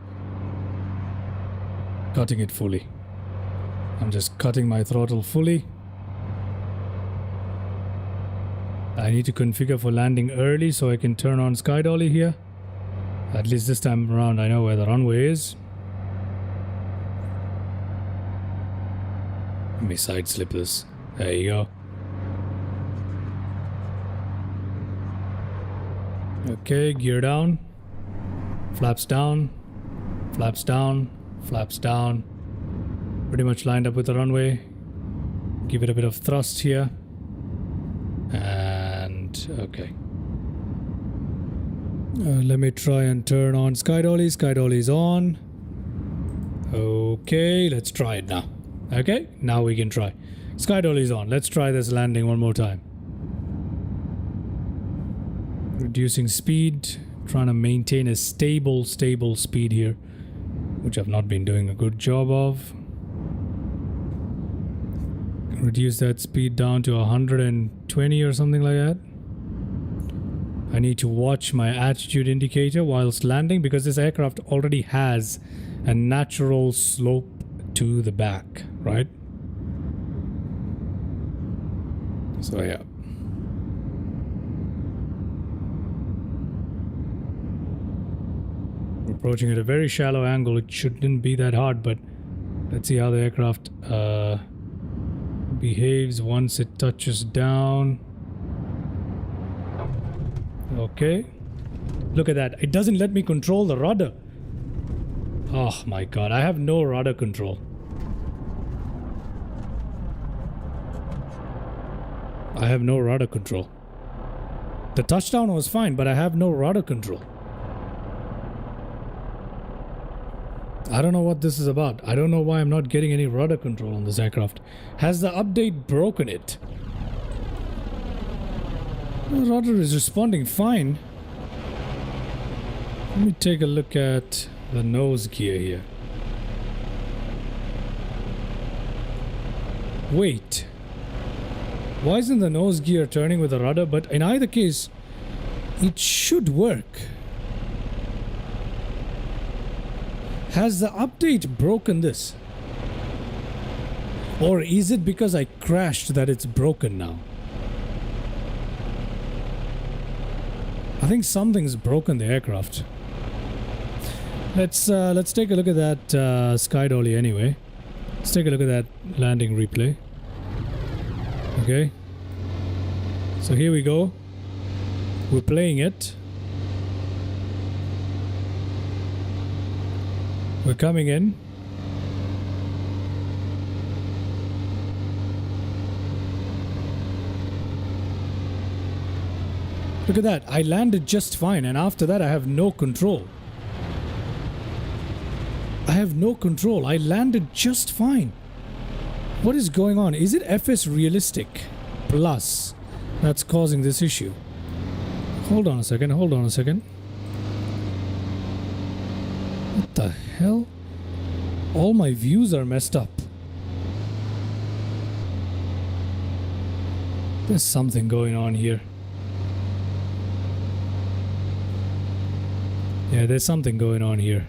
Cutting it fully. I'm just cutting my throttle fully. I need to configure for landing early so I can turn on sky dolly here. At least this time around I know where the runway is. Let me side slip this. There you go. Okay, gear down. Flaps down. Flaps down. Flaps down. Pretty much lined up with the runway. Give it a bit of thrust here. And okay. Let me try and turn on sky dolly. Sky dolly's on. Okay, let's try it now. Okay, now we can try. Sky dolly's on. Let's try this landing one more time. Reducing speed. Trying to maintain a stable speed here, which I've not been doing a good job of. Reduce that speed down to 120 or something like that. I need to watch my attitude indicator whilst landing because this aircraft already has a natural slope to the back, right? So yeah. Approaching at a very shallow angle, it shouldn't be that hard, but let's see how the aircraft behaves once it touches down. Okay. Look at that. It doesn't let me control the rudder. Oh my god, I have no rudder control. I have no rudder control. The touchdown was fine, but I have no rudder control. I don't know what this is about. I don't know why I'm not getting any rudder control on this aircraft. Has the update broken it? The rudder is responding fine. Let me take a look at the nose gear here. Wait. Why isn't the nose gear turning with the rudder? But in either case, it should work. Has the update broken this? Or is it because I crashed that it's broken now? I think something's broken the aircraft. Let's take a look at that sky dolly anyway. Let's take a look at that landing replay. Okay. So here we go. We're playing it. We're coming in. Look at that. I landed just fine, and after that I have no control. I have no control. I landed just fine. What is going on? Is it FS Realistic Plus that's causing this issue? Hold on a second. Hold on a second. What the hell? All my views are messed up. There's something going on here. Yeah, there's something going on here.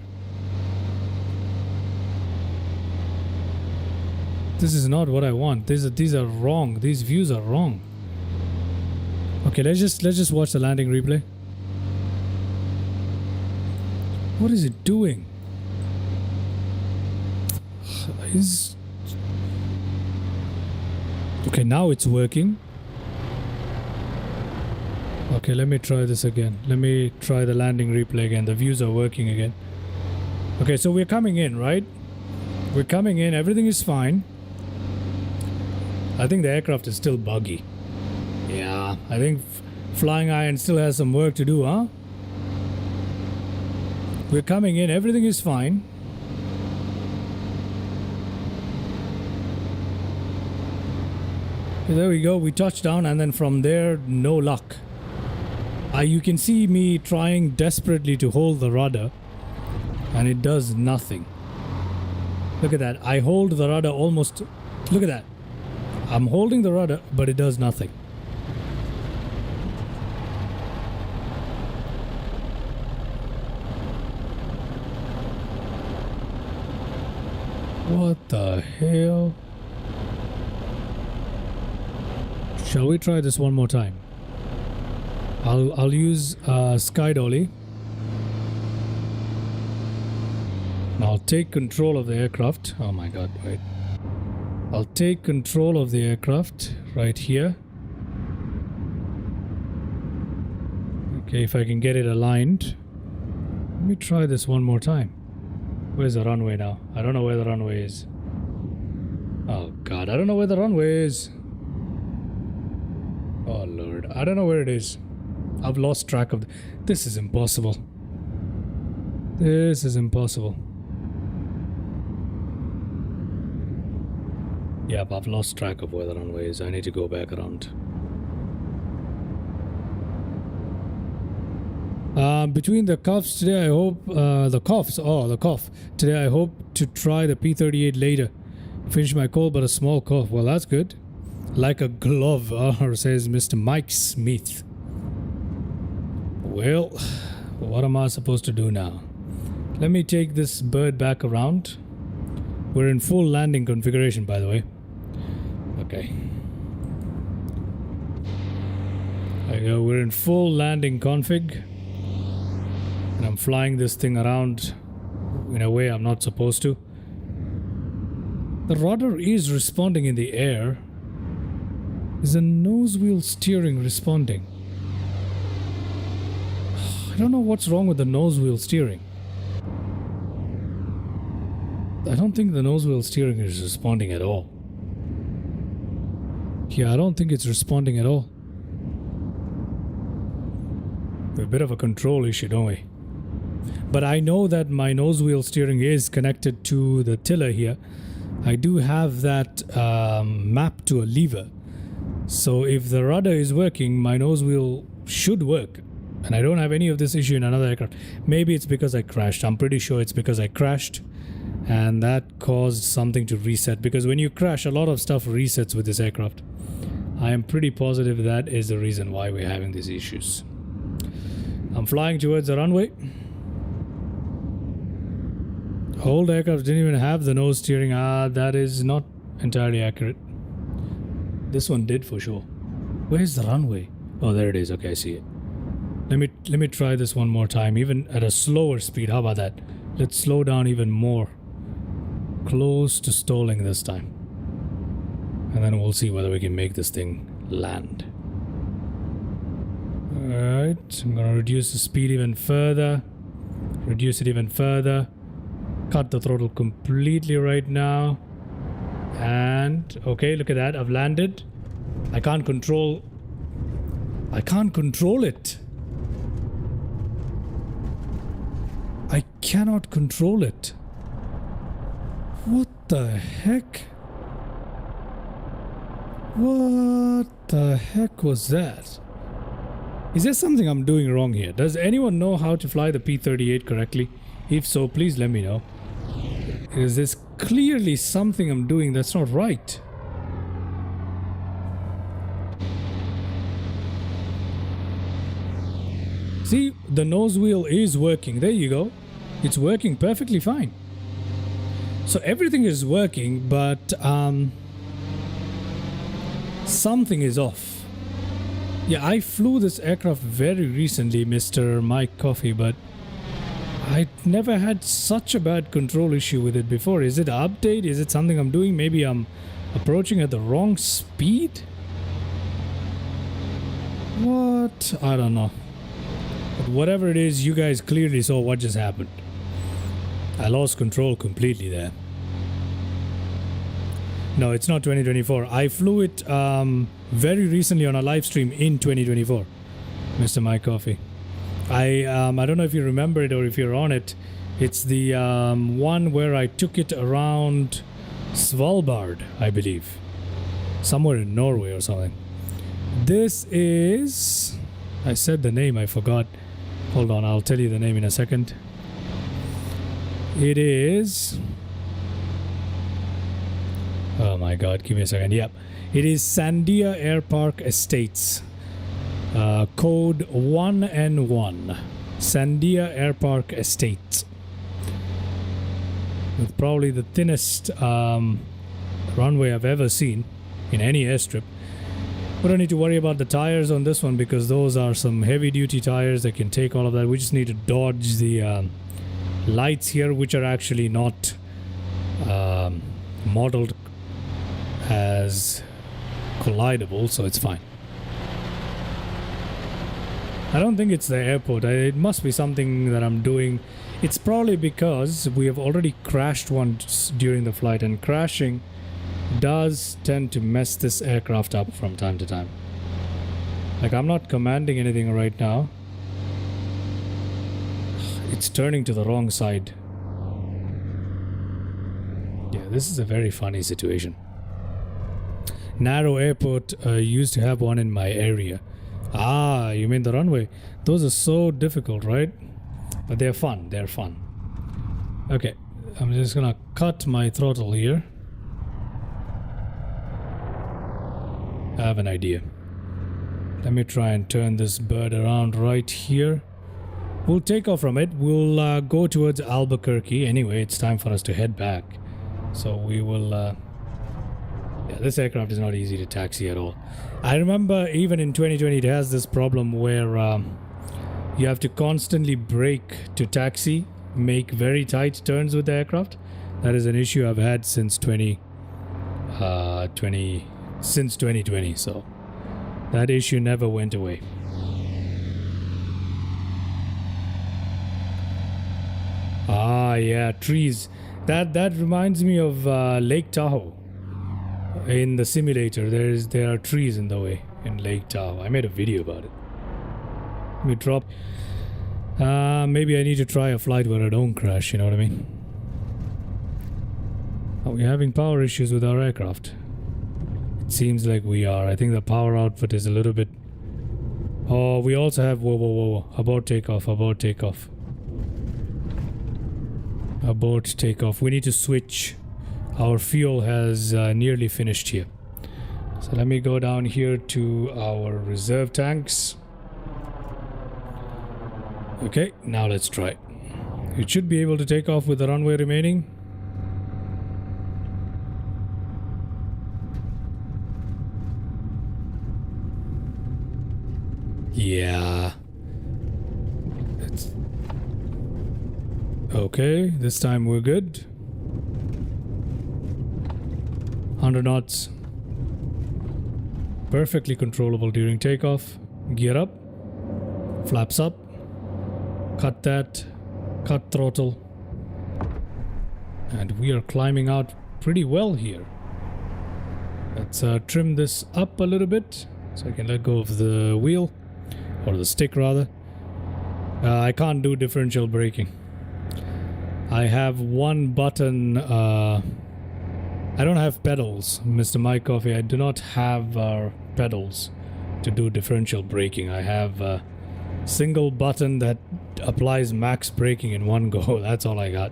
This is not what I want. These are wrong. These views are wrong. Okay, let's just watch the landing replay. What is it doing? Okay, now it's working. Okay, let me try this again. Let me try the landing replay again. The views are working again. Okay, so we're coming in, right? We're coming in. Everything is fine. I think the aircraft is still buggy. Yeah, I think FlyingIron still has some work to do, huh? We're coming in. Everything is fine. There we go. We touched down, and then from there, no luck. You can see me trying desperately to hold the rudder, and it does nothing. Look at that. I hold the rudder almost... Look at that. I'm holding the rudder, but it does nothing. What the hell? Shall we try this one more time? I'll use sky dolly. I'll take control of the aircraft. Oh my god, wait. I'll take control of the aircraft right here. Okay, if I can get it aligned. Let me try this one more time. Where's the runway now? I don't know where the runway is. Oh god, I don't know where the runway is. Oh lord, I don't know where it is. I've lost track of this is impossible. This is impossible. Yep, I've lost track of where the runway is. I need to go back around. Between the cuffs today, I hope the cough. Today, I hope to try the P38 later. Finish my cold, but a small cough. Well, that's good. Like a glove, says Mr. Mike Smith. Well, what am I supposed to do now? Let me take this bird back around. We're in full landing configuration, by the way. Okay. There you go. We're in full landing config. And I'm flying this thing around in a way I'm not supposed to. The rudder is responding in the air. Is the nose wheel steering responding? I don't know what's wrong with the nose wheel steering. I don't think the nose wheel steering is responding at all. Yeah, I don't think it's responding at all. We're a bit of a control issue, don't we? But I know that my nose wheel steering is connected to the tiller here. I do have that mapped to a lever. So if the rudder is working, my nose wheel should work. And I don't have any of this issue in another aircraft. Maybe it's because I crashed. I'm pretty sure it's because I crashed. And that caused something to reset. Because when you crash, a lot of stuff resets with this aircraft. I am pretty positive that is the reason why we're having these issues. I'm flying towards the runway. Old aircraft didn't even have the nose steering. That is not entirely accurate. This one did for sure. Where's the runway? Oh, there it is. Okay, I see it. Let me try this one more time, even at a slower speed. How about that? Let's slow down even more. Close to stalling this time. And then we'll see whether we can make this thing land. Alright, I'm gonna reduce the speed even further. Reduce it even further. Cut the throttle completely right now. And okay, look at that. I've landed. I can't control it. I cannot control it. What the heck? What the heck was that? Is there something I'm doing wrong here? Does anyone know how to fly the P38 correctly? If so, please let me know. Is this clearly something I'm doing that's not right? See, the nose wheel is working. There you go. It's working perfectly fine. So everything is working, but something is off. Yeah, I flew this aircraft very recently, Mr. Mike Coffee, but I never had such a bad control issue with it before. Is it an update? Is it something I'm doing? Maybe I'm approaching at the wrong speed? What? I don't know. But whatever it is, you guys clearly saw what just happened. I lost control completely there. No, it's not 2024. I flew it very recently on a live stream in 2024, Mr. Mike Coffee. I don't know if you remember it or if you're on it. It's the one where I took it around Svalbard, I believe. Somewhere in Norway or something. This is... I said the name, I forgot. Hold on, I'll tell you the name in a second. It is... Oh my god, give me a second. Yep. It is Sandia Air Park Estates. Code 1N1. Sandia Air Park Estates. With probably the thinnest runway I've ever seen in any airstrip. We don't need to worry about the tires on this one because those are some heavy duty tires that can take all of that. We just need to dodge the lights here, which are actually not modeled as collidable, so it's fine. I don't think it's the airport. It must be something that I'm doing. It's probably because we have already crashed once during the flight, and crashing does tend to mess this aircraft up from time to time. Like, I'm not commanding anything right now. It's turning to the wrong side. Yeah, this is a very funny situation. Narrow airport, used to have one in my area. Ah, you mean the runway? Those are so difficult, right? But they're fun. They're fun. Okay, I'm just gonna cut my throttle here. I have an idea. Let me try and turn this bird around right here. We'll take off from it. We'll go towards Albuquerque. Anyway, it's time for us to head back. So we will... yeah, this aircraft is not easy to taxi at all. I remember even in 2020 it has this problem where you have to constantly brake to taxi, make very tight turns with the aircraft. That is an issue I've had since 2020, so that issue never went away. Ah, yeah, trees. That reminds me of Lake Tahoe. In the simulator, there are trees in the way in Lake Tahoe. I made a video about it. Let me drop. Maybe I need to try a flight where I don't crash. You know what I mean? Are we having power issues with our aircraft? It seems like we are. I think the power output is a little bit... Oh, we also have... Whoa. Abort takeoff. Abort takeoff. Abort takeoff. We need to switch. Our fuel has nearly finished here. So let me go down here to our reserve tanks. Okay, now let's try. It should be able to take off with the runway remaining. Yeah. Okay, this time we're good. 100 knots. Perfectly controllable during takeoff. Gear up. Flaps up. Cut that. Cut throttle. And we are climbing out pretty well here. Let's trim this up a little bit so I can let go of the wheel. Or the stick rather. I can't do differential braking. I have one button. I don't have pedals, Mr. Mike Coffee. I do not have pedals to do differential braking. I have a single button that applies max braking in one go. That's all I got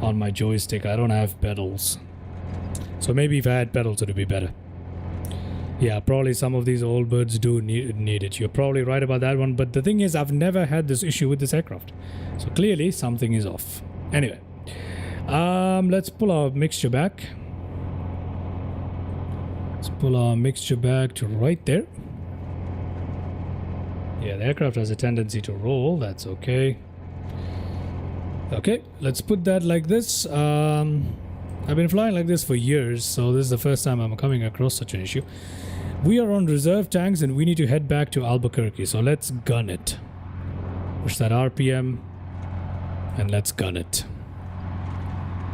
on my joystick. I don't have pedals. So maybe if I had pedals it would be better. Yeah, probably some of these old birds do need it. You're probably right about that one. But the thing is, I've never had this issue with this aircraft. So clearly something is off. Anyway, let's pull our mixture back. Let's pull our mixture back to right there. Yeah, the aircraft has a tendency to roll. That's okay. Okay, let's put that like this. I've been flying like this for years, so this is the first time I'm coming across such an issue. We are on reserve tanks and we need to head back to Albuquerque, so let's gun it. Push that RPM and let's gun it.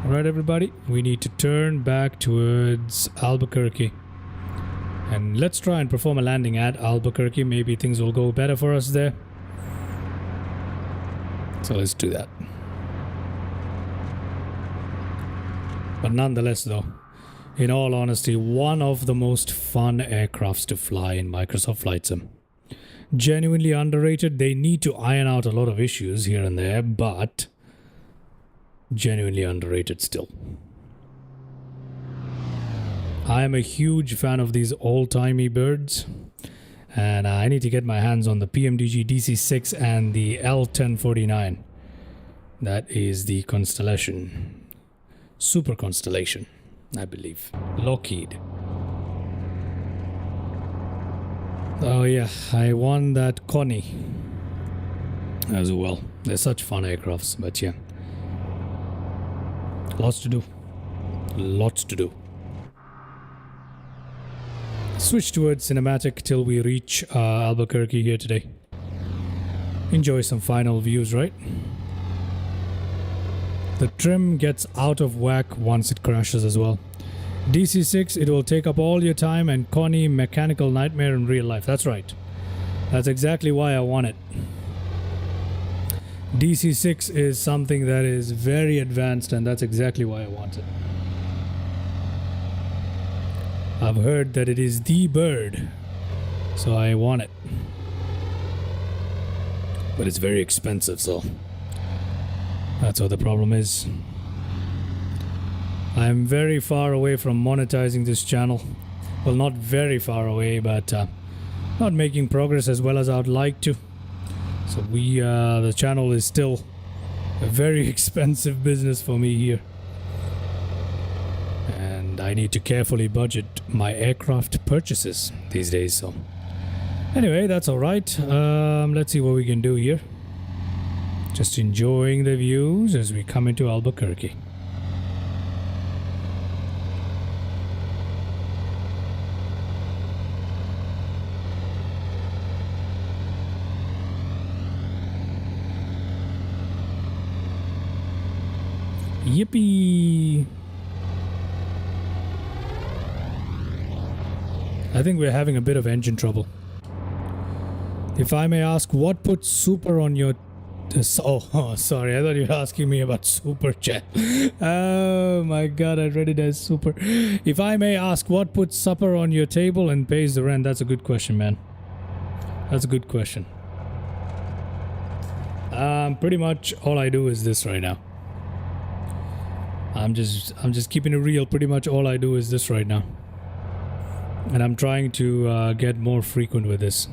Alright everybody, we need to turn back towards Albuquerque. And let's try and perform a landing at Albuquerque. Maybe things will go better for us there. So let's do that. But nonetheless though, in all honesty, one of the most fun aircrafts to fly in Microsoft Flight Sim. Genuinely underrated. They need to iron out a lot of issues here and there, but genuinely underrated still. I am a huge fan of these old-timey birds, and I need to get my hands on the PMDG DC6 and the L1049. That is the constellation, super constellation, I believe. Lockheed. Oh yeah, I won that Connie as well. They're such fun aircrafts, but yeah. Lots to do. Lots to do. Switch towards cinematic till we reach Albuquerque here today. Enjoy some final views, right? The trim gets out of whack once it crashes as well. DC6, it will take up all your time, and Connie, mechanical nightmare in real life. That's right. That's exactly why I want it. DC6 is something that is very advanced, and that's exactly why I want it. I've heard that it is the bird, so I want it. But it's very expensive, so that's what the problem is. I'm very far away from monetizing this channel. Well, not very far away, but not making progress as well as I'd like to. So the channel is still a very expensive business for me here. And I need to carefully budget my aircraft purchases these days, so. Anyway, that's alright. Let's see what we can do here. Just enjoying the views as we come into Albuquerque. Yippee! I think we're having a bit of engine trouble. If I may ask, what puts super on your... Oh, sorry, I thought you were asking me about super chat. Oh my god, I read it as super. If I may ask, what puts supper on your table and pays the rent? That's a good question, man. That's a good question. Pretty much all I do is this right now. I'm just keeping it real. Pretty much all I do is this right now. And I'm trying to get more frequent with this.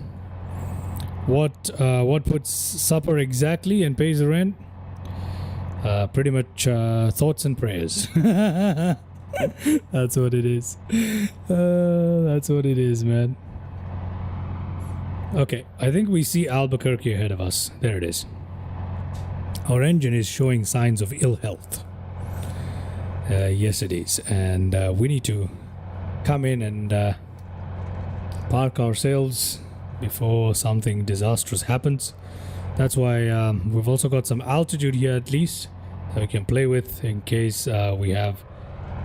What puts supper exactly and pays the rent? Pretty much thoughts and prayers. That's what it is. That's what it is, man. Okay, I think we see Albuquerque ahead of us. There it is. Our engine is showing signs of ill health. Yes, it is. And we need to come in and park ourselves before something disastrous happens. That's why we've also got some altitude here at least that we can play with in case we have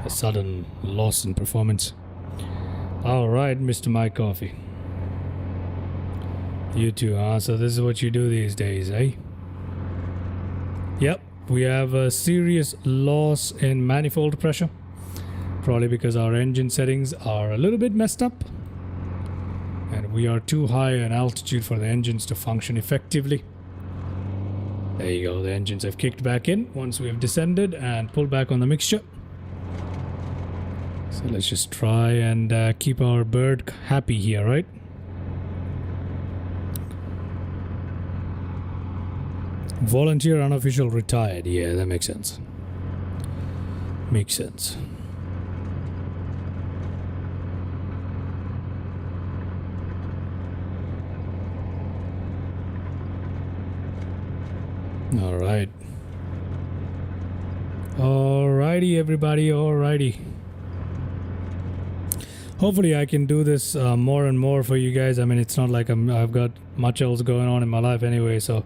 a sudden loss in performance. Alright, Mr. Mike Coffee. You too, huh? So this is what you do these days, eh? Yep, we have a serious loss in manifold pressure. Probably because our engine settings are a little bit messed up. And we are too high in altitude for the engines to function effectively. There you go, the engines have kicked back in once we have descended and pulled back on the mixture. So let's just try and keep our bird happy here, right? Volunteer, unofficial, retired. Yeah, that makes sense. Makes sense. Alright. Alrighty, everybody. Alrighty. Hopefully I can do this more and more for you guys. I mean, it's not like I've got much else going on in my life anyway, so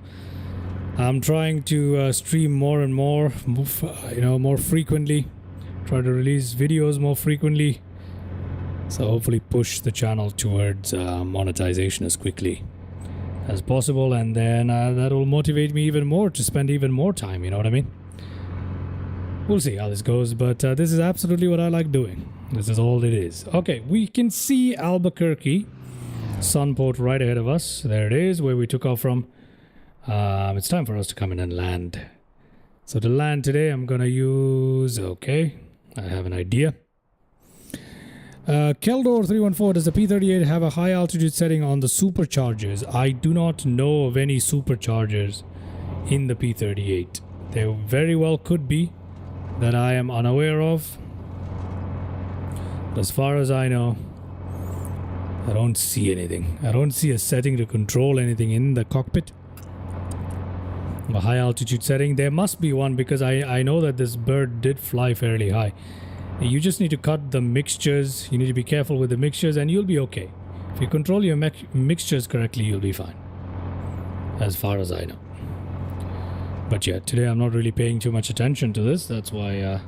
I'm trying to stream more and more, more frequently. Try to release videos more frequently. So hopefully push the channel towards monetization as quickly as possible, and then that will motivate me even more to spend even more time, you know what I mean? We'll see how this goes, but this is absolutely what I like doing. This is all it is. Okay, we can see Albuquerque Sunport right ahead of us. There it is, where we took off from. It's time for us to come in and land. So to land today, I'm gonna use... Okay, I have an idea. Keldor 314, does the P38 have a high altitude setting on the superchargers? I do not know of any superchargers in the P38. There very well could be that I am unaware of. But as far as I know, I don't see anything. I don't see a setting to control anything in the cockpit. A high altitude setting. There must be one because I know that this bird did fly fairly high. You just need to cut the mixtures. You need to be careful with the mixtures and you'll be okay. If you control your mixtures correctly, you'll be fine. As far as I know. But yeah, today I'm not really paying too much attention to this. That's why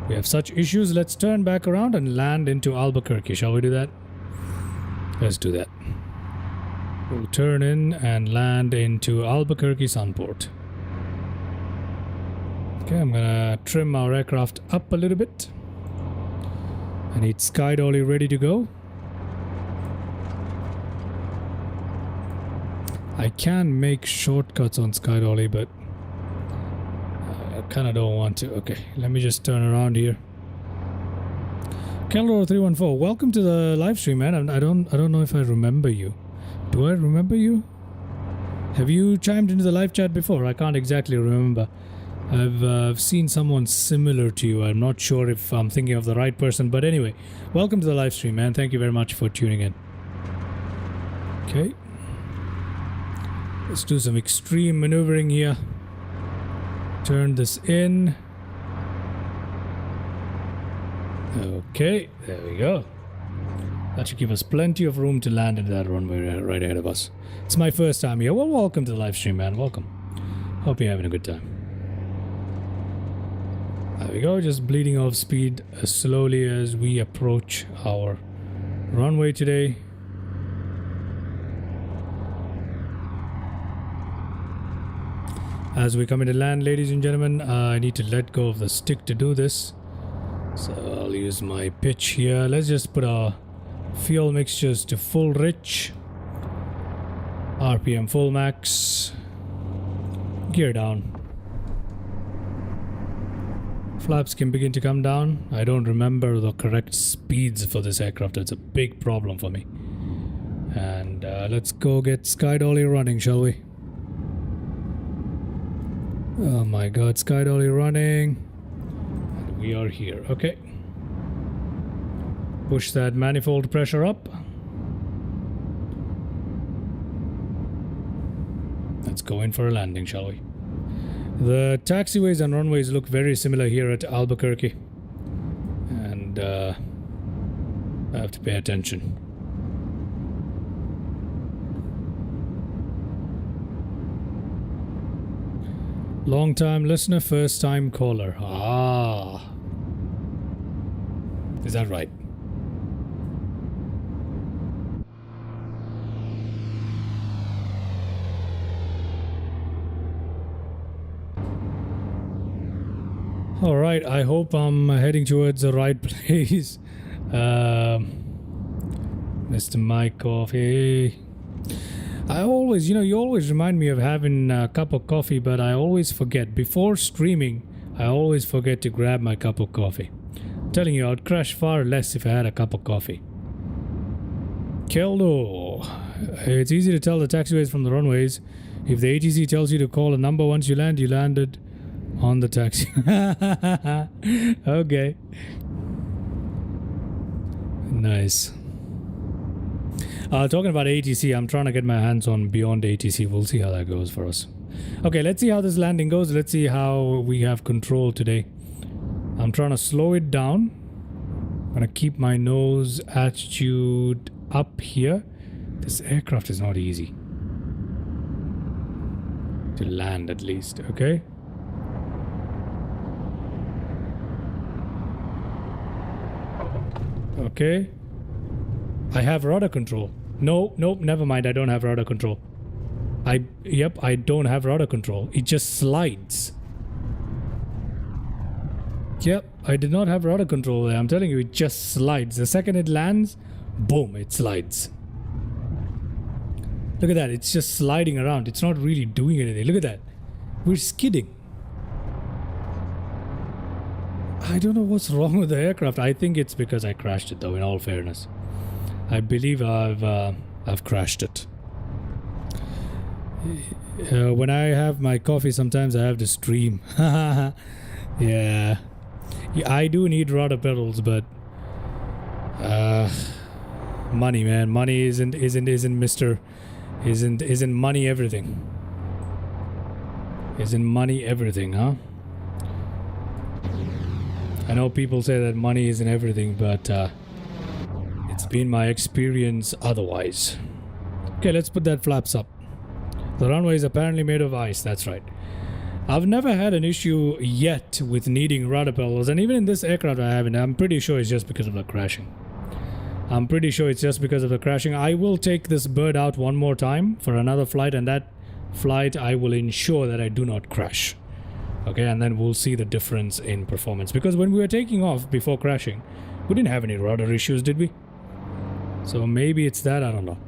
we have such issues. Let's turn back around and land into Albuquerque. Shall we do that? Let's do that. We'll turn in and land into Albuquerque Sunport. Okay, I'm gonna trim our aircraft up a little bit. I need sky dolly ready to go. I can make shortcuts on sky dolly, but I kind of don't want to. Okay, let me just turn around here. Keldor 314, welcome to the live stream, man. I don't know if I remember you. Do I remember you? Have you chimed into the live chat before? I can't exactly remember. I've seen someone similar to you. I'm not sure if I'm thinking of the right person, but anyway, welcome to the live stream, man. Thank you very much for tuning in. Okay. Let's do some extreme maneuvering here. Turn this in. Okay, there we go. That should give us plenty of room to land into that runway right ahead of us. It's my first time here. Well, welcome to the live stream, man. Welcome. Hope you're having a good time. There we go, just bleeding off speed as slowly as we approach our runway today. As we come into land, ladies and gentlemen, I need to let go of the stick to do this. So I'll use my pitch here. Let's just put our fuel mixtures to full rich. RPM full max. Gear down. Flaps can begin to come down. I don't remember the correct speeds for this aircraft. It's a big problem for me. And let's go get sky dolly running, shall we? Oh my god, sky dolly running. And we are here. Okay. Push that manifold pressure up. Let's go in for a landing, shall we? The taxiways and runways look very similar here at Albuquerque. And I have to pay attention. Long time listener, first time caller. Ah. Is that right? All right, I hope I'm heading towards the right place. Mr. Mike Coffee. I always, you always remind me of having a cup of coffee, but I always forget. Before streaming, I always forget to grab my cup of coffee. I'm telling you, I'd crash far less if I had a cup of coffee. Keldo. It's easy to tell the taxiways from the runways. If the ATC tells you to call a number once you land, you landed on the taxi. Okay. Nice. Talking about ATC, I'm trying to get my hands on beyond ATC. We'll see how that goes for us. Okay, let's see how this landing goes. Let's see how we have control today. I'm trying to slow it down. I'm going to keep my nose attitude up here. This aircraft is not easy to land, at least. Okay. Okay. I have rudder control. Nope, never mind. I don't have rudder control. Yep, I don't have rudder control. It just slides. Yep, I did not have rudder control there. I'm telling you, it just slides. The second it lands, boom, it slides. Look at that. It's just sliding around. It's not really doing anything. Look at that. We're skidding. I don't know what's wrong with the aircraft. I think it's because I crashed it, though, in all fairness. I believe I've crashed it. When I have my coffee, sometimes I have to stream. Yeah. I do need rudder pedals, but money, man. Money isn't money everything. Isn't money everything, huh? I know people say that money isn't everything, but it's been my experience otherwise. Okay, let's put that flaps up. The runway is apparently made of ice, that's right. I've never had an issue yet with needing rudder pedals, and even in this aircraft I haven't. I'm pretty sure it's just because of the crashing. I will take this bird out one more time for another flight, and that flight I will ensure that I do not crash. Okay, and then we'll see the difference in performance. Because when we were taking off before crashing, we didn't have any rudder issues, did we? So maybe it's that, I don't know.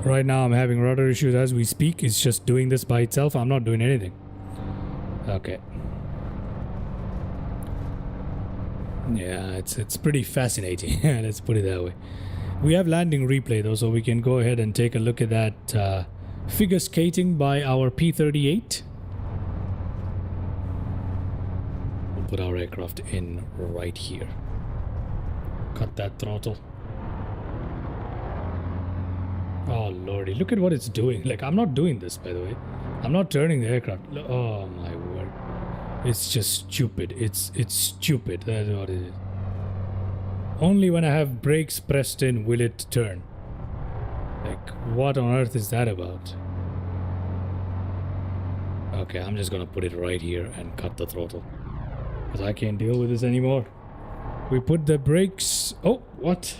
Right now I'm having rudder issues as we speak. It's just doing this by itself. I'm not doing anything. Okay. Yeah, it's pretty fascinating. Let's put it that way. We have landing replay though, so we can go ahead and take a look at that figure skating by our P38. We'll put our aircraft in right here. Cut that throttle. Oh lordy, look at what it's doing. Like, I'm not doing this, by the way. I'm not turning the aircraft. Oh my word. It's just stupid. It's stupid. That's what it is. Only when I have brakes pressed in will it turn. Like, what on earth is that about? Okay, I'm just gonna put it right here and cut the throttle, because I can't deal with this anymore. We put the brakes... Oh, what?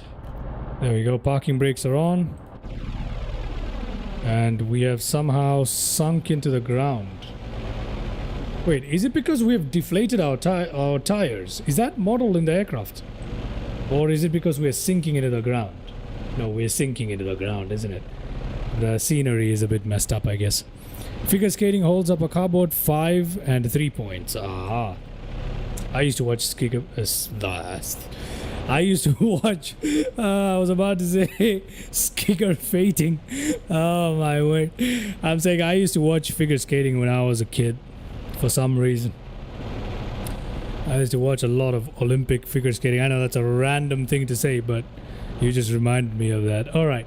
There we go. Parking brakes are on. And we have somehow sunk into the ground. Wait, is it because we have deflated our tires? Is that modeled in the aircraft? Or is it because we're sinking into the ground? No, we're sinking into the ground, isn't it? The scenery is a bit messed up, I guess. Figure skating holds up a cardboard 5 and 3 points. Aha. I used to watch I was about to say skicker fating. Oh my word. I'm saying I used to watch figure skating when I was a kid. For some reason. I used to watch a lot of Olympic figure skating. I know that's a random thing to say, but you just reminded me of that. Alright.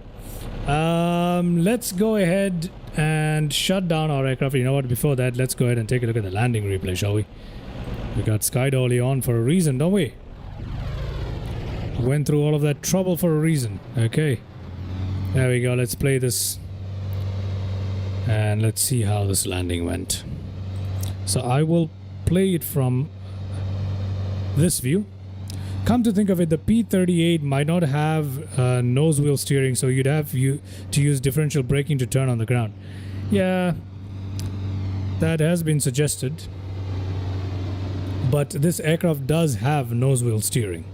Let's go ahead and shut down our aircraft. You know what? Before that, let's go ahead and take a look at the landing replay, shall we? We got Sky Dolly on for a reason, don't we? Went through all of that trouble for a reason. Okay. There we go. Let's play this. And let's see how this landing went. So I will play it from this view. Come to think of it, the P38 might not have nose wheel steering, so you'd have to use differential braking to turn on the ground. Yeah, that has been suggested. But this aircraft does have nose wheel steering.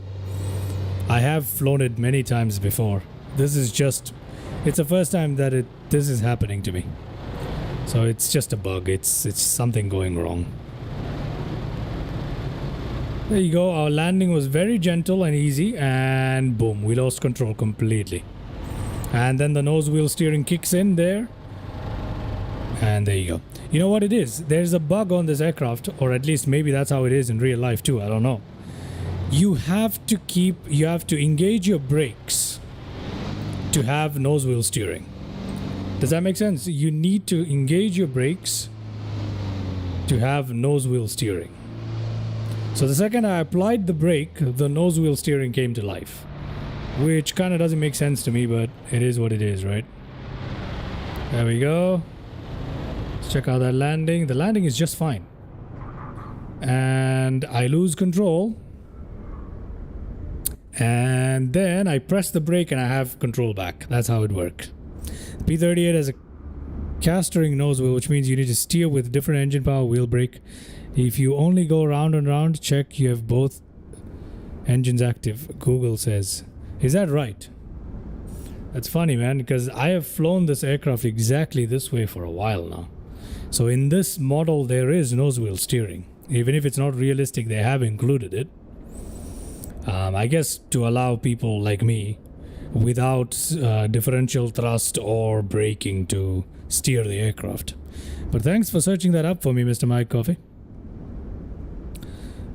I have flown it many times before. This is just... It's the first time that this is happening to me. So it's just a bug. It's something going wrong. There you go. Our landing was very gentle and easy, and boom, we lost control completely. And then the nose wheel steering kicks in there. And there you go. You know what it is? There's a bug on this aircraft, or at least maybe that's how it is in real life too. I don't know. You have to engage your brakes to have nose wheel steering. Does that make sense? You need to engage your brakes to have nose wheel steering. So the second I applied the brake, the nose wheel steering came to life. Which kind of doesn't make sense to me, but it is what it is, right? There we go. Let's check out that landing. The landing is just fine. And I lose control. And then I press the brake and I have control back. That's how it works. P38 has a castering nose wheel, which means you need to steer with different engine power wheel brake. If you only go round and round, check you have both engines active, Google says. Is that right? That's funny, man, because I have flown this aircraft exactly this way for a while now. So in this model, there is nose wheel steering. Even if it's not realistic, they have included it. I guess to allow people like me without differential thrust or braking to steer the aircraft. But thanks for searching that up for me, Mr. Mike Coffee.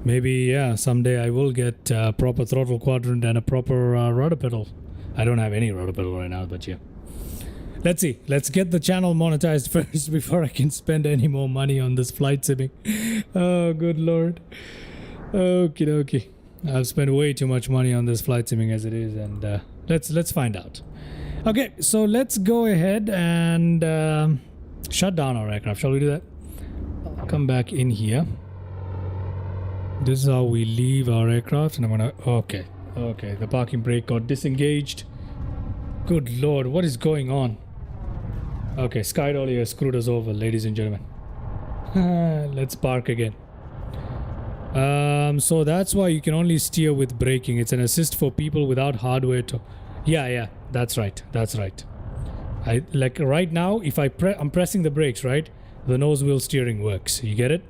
Maybe, yeah, someday I will get a proper throttle quadrant and a proper rudder pedal. I don't have any rudder pedal right now, but yeah. Let's see. Let's get the channel monetized first before I can spend any more money on this flight simming. Oh, good lord. Okie dokie. I've spent way too much money on this flight simming as it is, and let's find out. Okay, so let's go ahead and shut down our aircraft. Shall we do that? I'll come back in here. This is how we leave our aircraft, and I'm gonna... Okay, the parking brake got disengaged. Good lord, what is going on? Okay, Sky Dolly has screwed us over, ladies and gentlemen. Let's park again. So that's why you can only steer with braking. It's an assist for people without hardware to... Yeah, that's right. I like right now, if I'm pressing the brakes, right? The nose wheel steering works. You get it?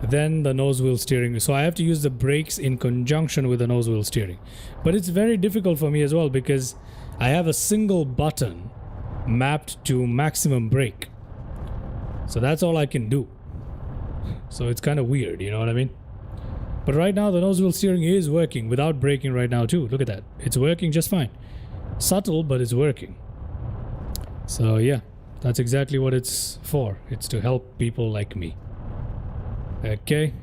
Then the nose wheel steering. So I have to use the brakes in conjunction with the nose wheel steering. But it's very difficult for me as well because I have a single button mapped to maximum brake. So that's all I can do. So it's kind of weird, you know what I mean? But right now the nose wheel steering is working without braking right now too. Look at that. It's working just fine. Subtle, but it's working. So yeah, that's exactly what it's for. It's to help people like me. Okay.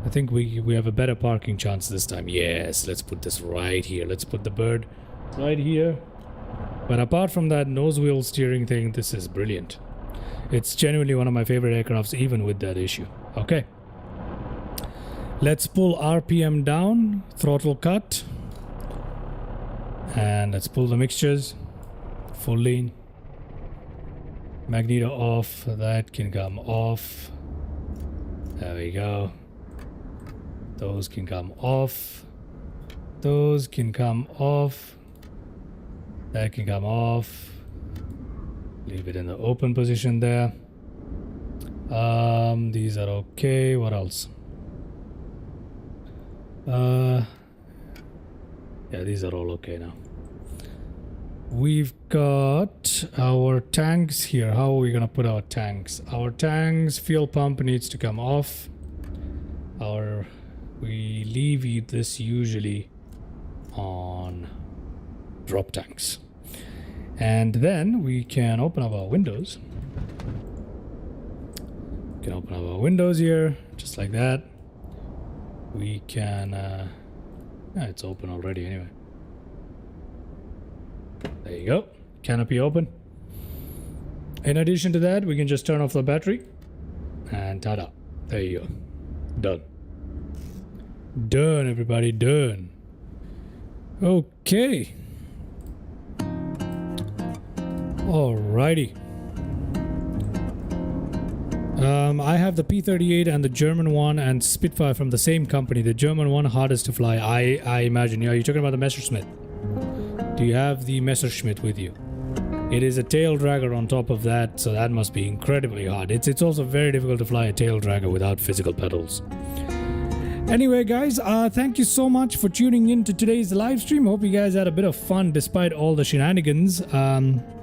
I think we have a better parking chance this time. Yes, let's put this right here. Let's put the bird right here. But apart from that nose wheel steering thing, this is brilliant. It's genuinely one of my favorite aircrafts, even with that issue. Okay. Let's pull RPM down, throttle cut. And let's pull the mixtures. Full lean. Magneto off. That can come off. There we go. Those can come off. Those can come off. That can come off. Leave it in the open position there. These are okay. What else? Yeah, these are all okay now. We've got our tanks here. How are we gonna put our tanks? Our tanks fuel pump needs to come off. We leave this usually on drop tanks. And then we can open up our windows. We can open up our windows here, just like that. We can... yeah, it's open already anyway. There you go. Canopy open. In addition to that, we can just turn off the battery. And ta-da. There you go. Done. Done, everybody. Done. Okay. Alrighty. I have the P38 and the German one and Spitfire from the same company. The German one hardest to fly, I imagine. Yeah, you're talking about the Messerschmitt. Do you have the Messerschmitt with you? It is a tail dragger on top of that, so that must be incredibly hard. It's also very difficult to fly a tail dragger without physical pedals. Anyway, guys, thank you so much for tuning in to today's live stream. Hope you guys had a bit of fun despite all the shenanigans.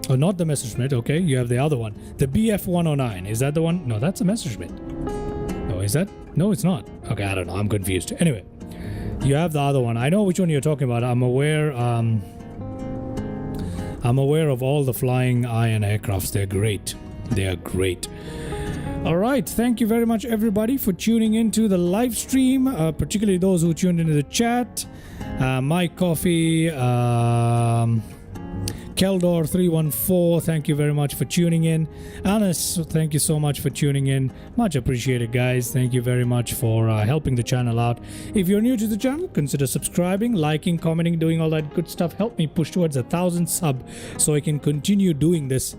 Oh, not the Messerschmitt, okay. You have the other one. The BF-109. Is that the one? No, that's a Messerschmitt. No, is that? No, it's not. Okay, I don't know. I'm confused. Anyway, you have the other one. I know which one you're talking about. I'm aware of all the FlyingIron aircrafts. They're great. They are great. All right, thank you very much everybody for tuning into the live stream, particularly those who tuned into the chat. Mike Coffee, Keldor314, thank you very much for tuning in. Anis, thank you so much for tuning in. Much appreciated, guys. Thank you very much for helping the channel out. If you're new to the channel, consider subscribing, liking, commenting, doing all that good stuff. Help me push towards 1,000 subs so I can continue doing this.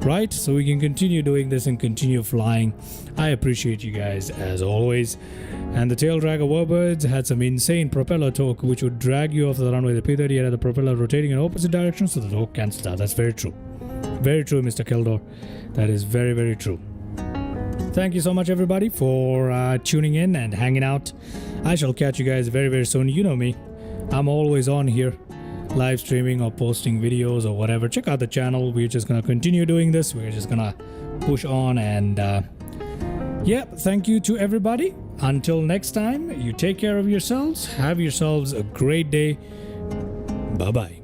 Right? So we can continue doing this and continue flying. I appreciate you guys as always. And the tail dragger warbirds had some insane propeller torque which would drag you off the runway. The P38 had the propeller rotating in opposite direction, so the torque cancels out. That's very true. Very true, Mr. Keldor. That is very, very true. Thank you so much, everybody, for tuning in and hanging out. I shall catch you guys very, very soon. You know me. I'm always on here, live streaming or posting videos or whatever. Check out the channel. We're just going to continue doing this. We're just going to push on. And yeah, thank you to everybody. Until next time, you take care of yourselves. Have yourselves a great day. Bye-bye.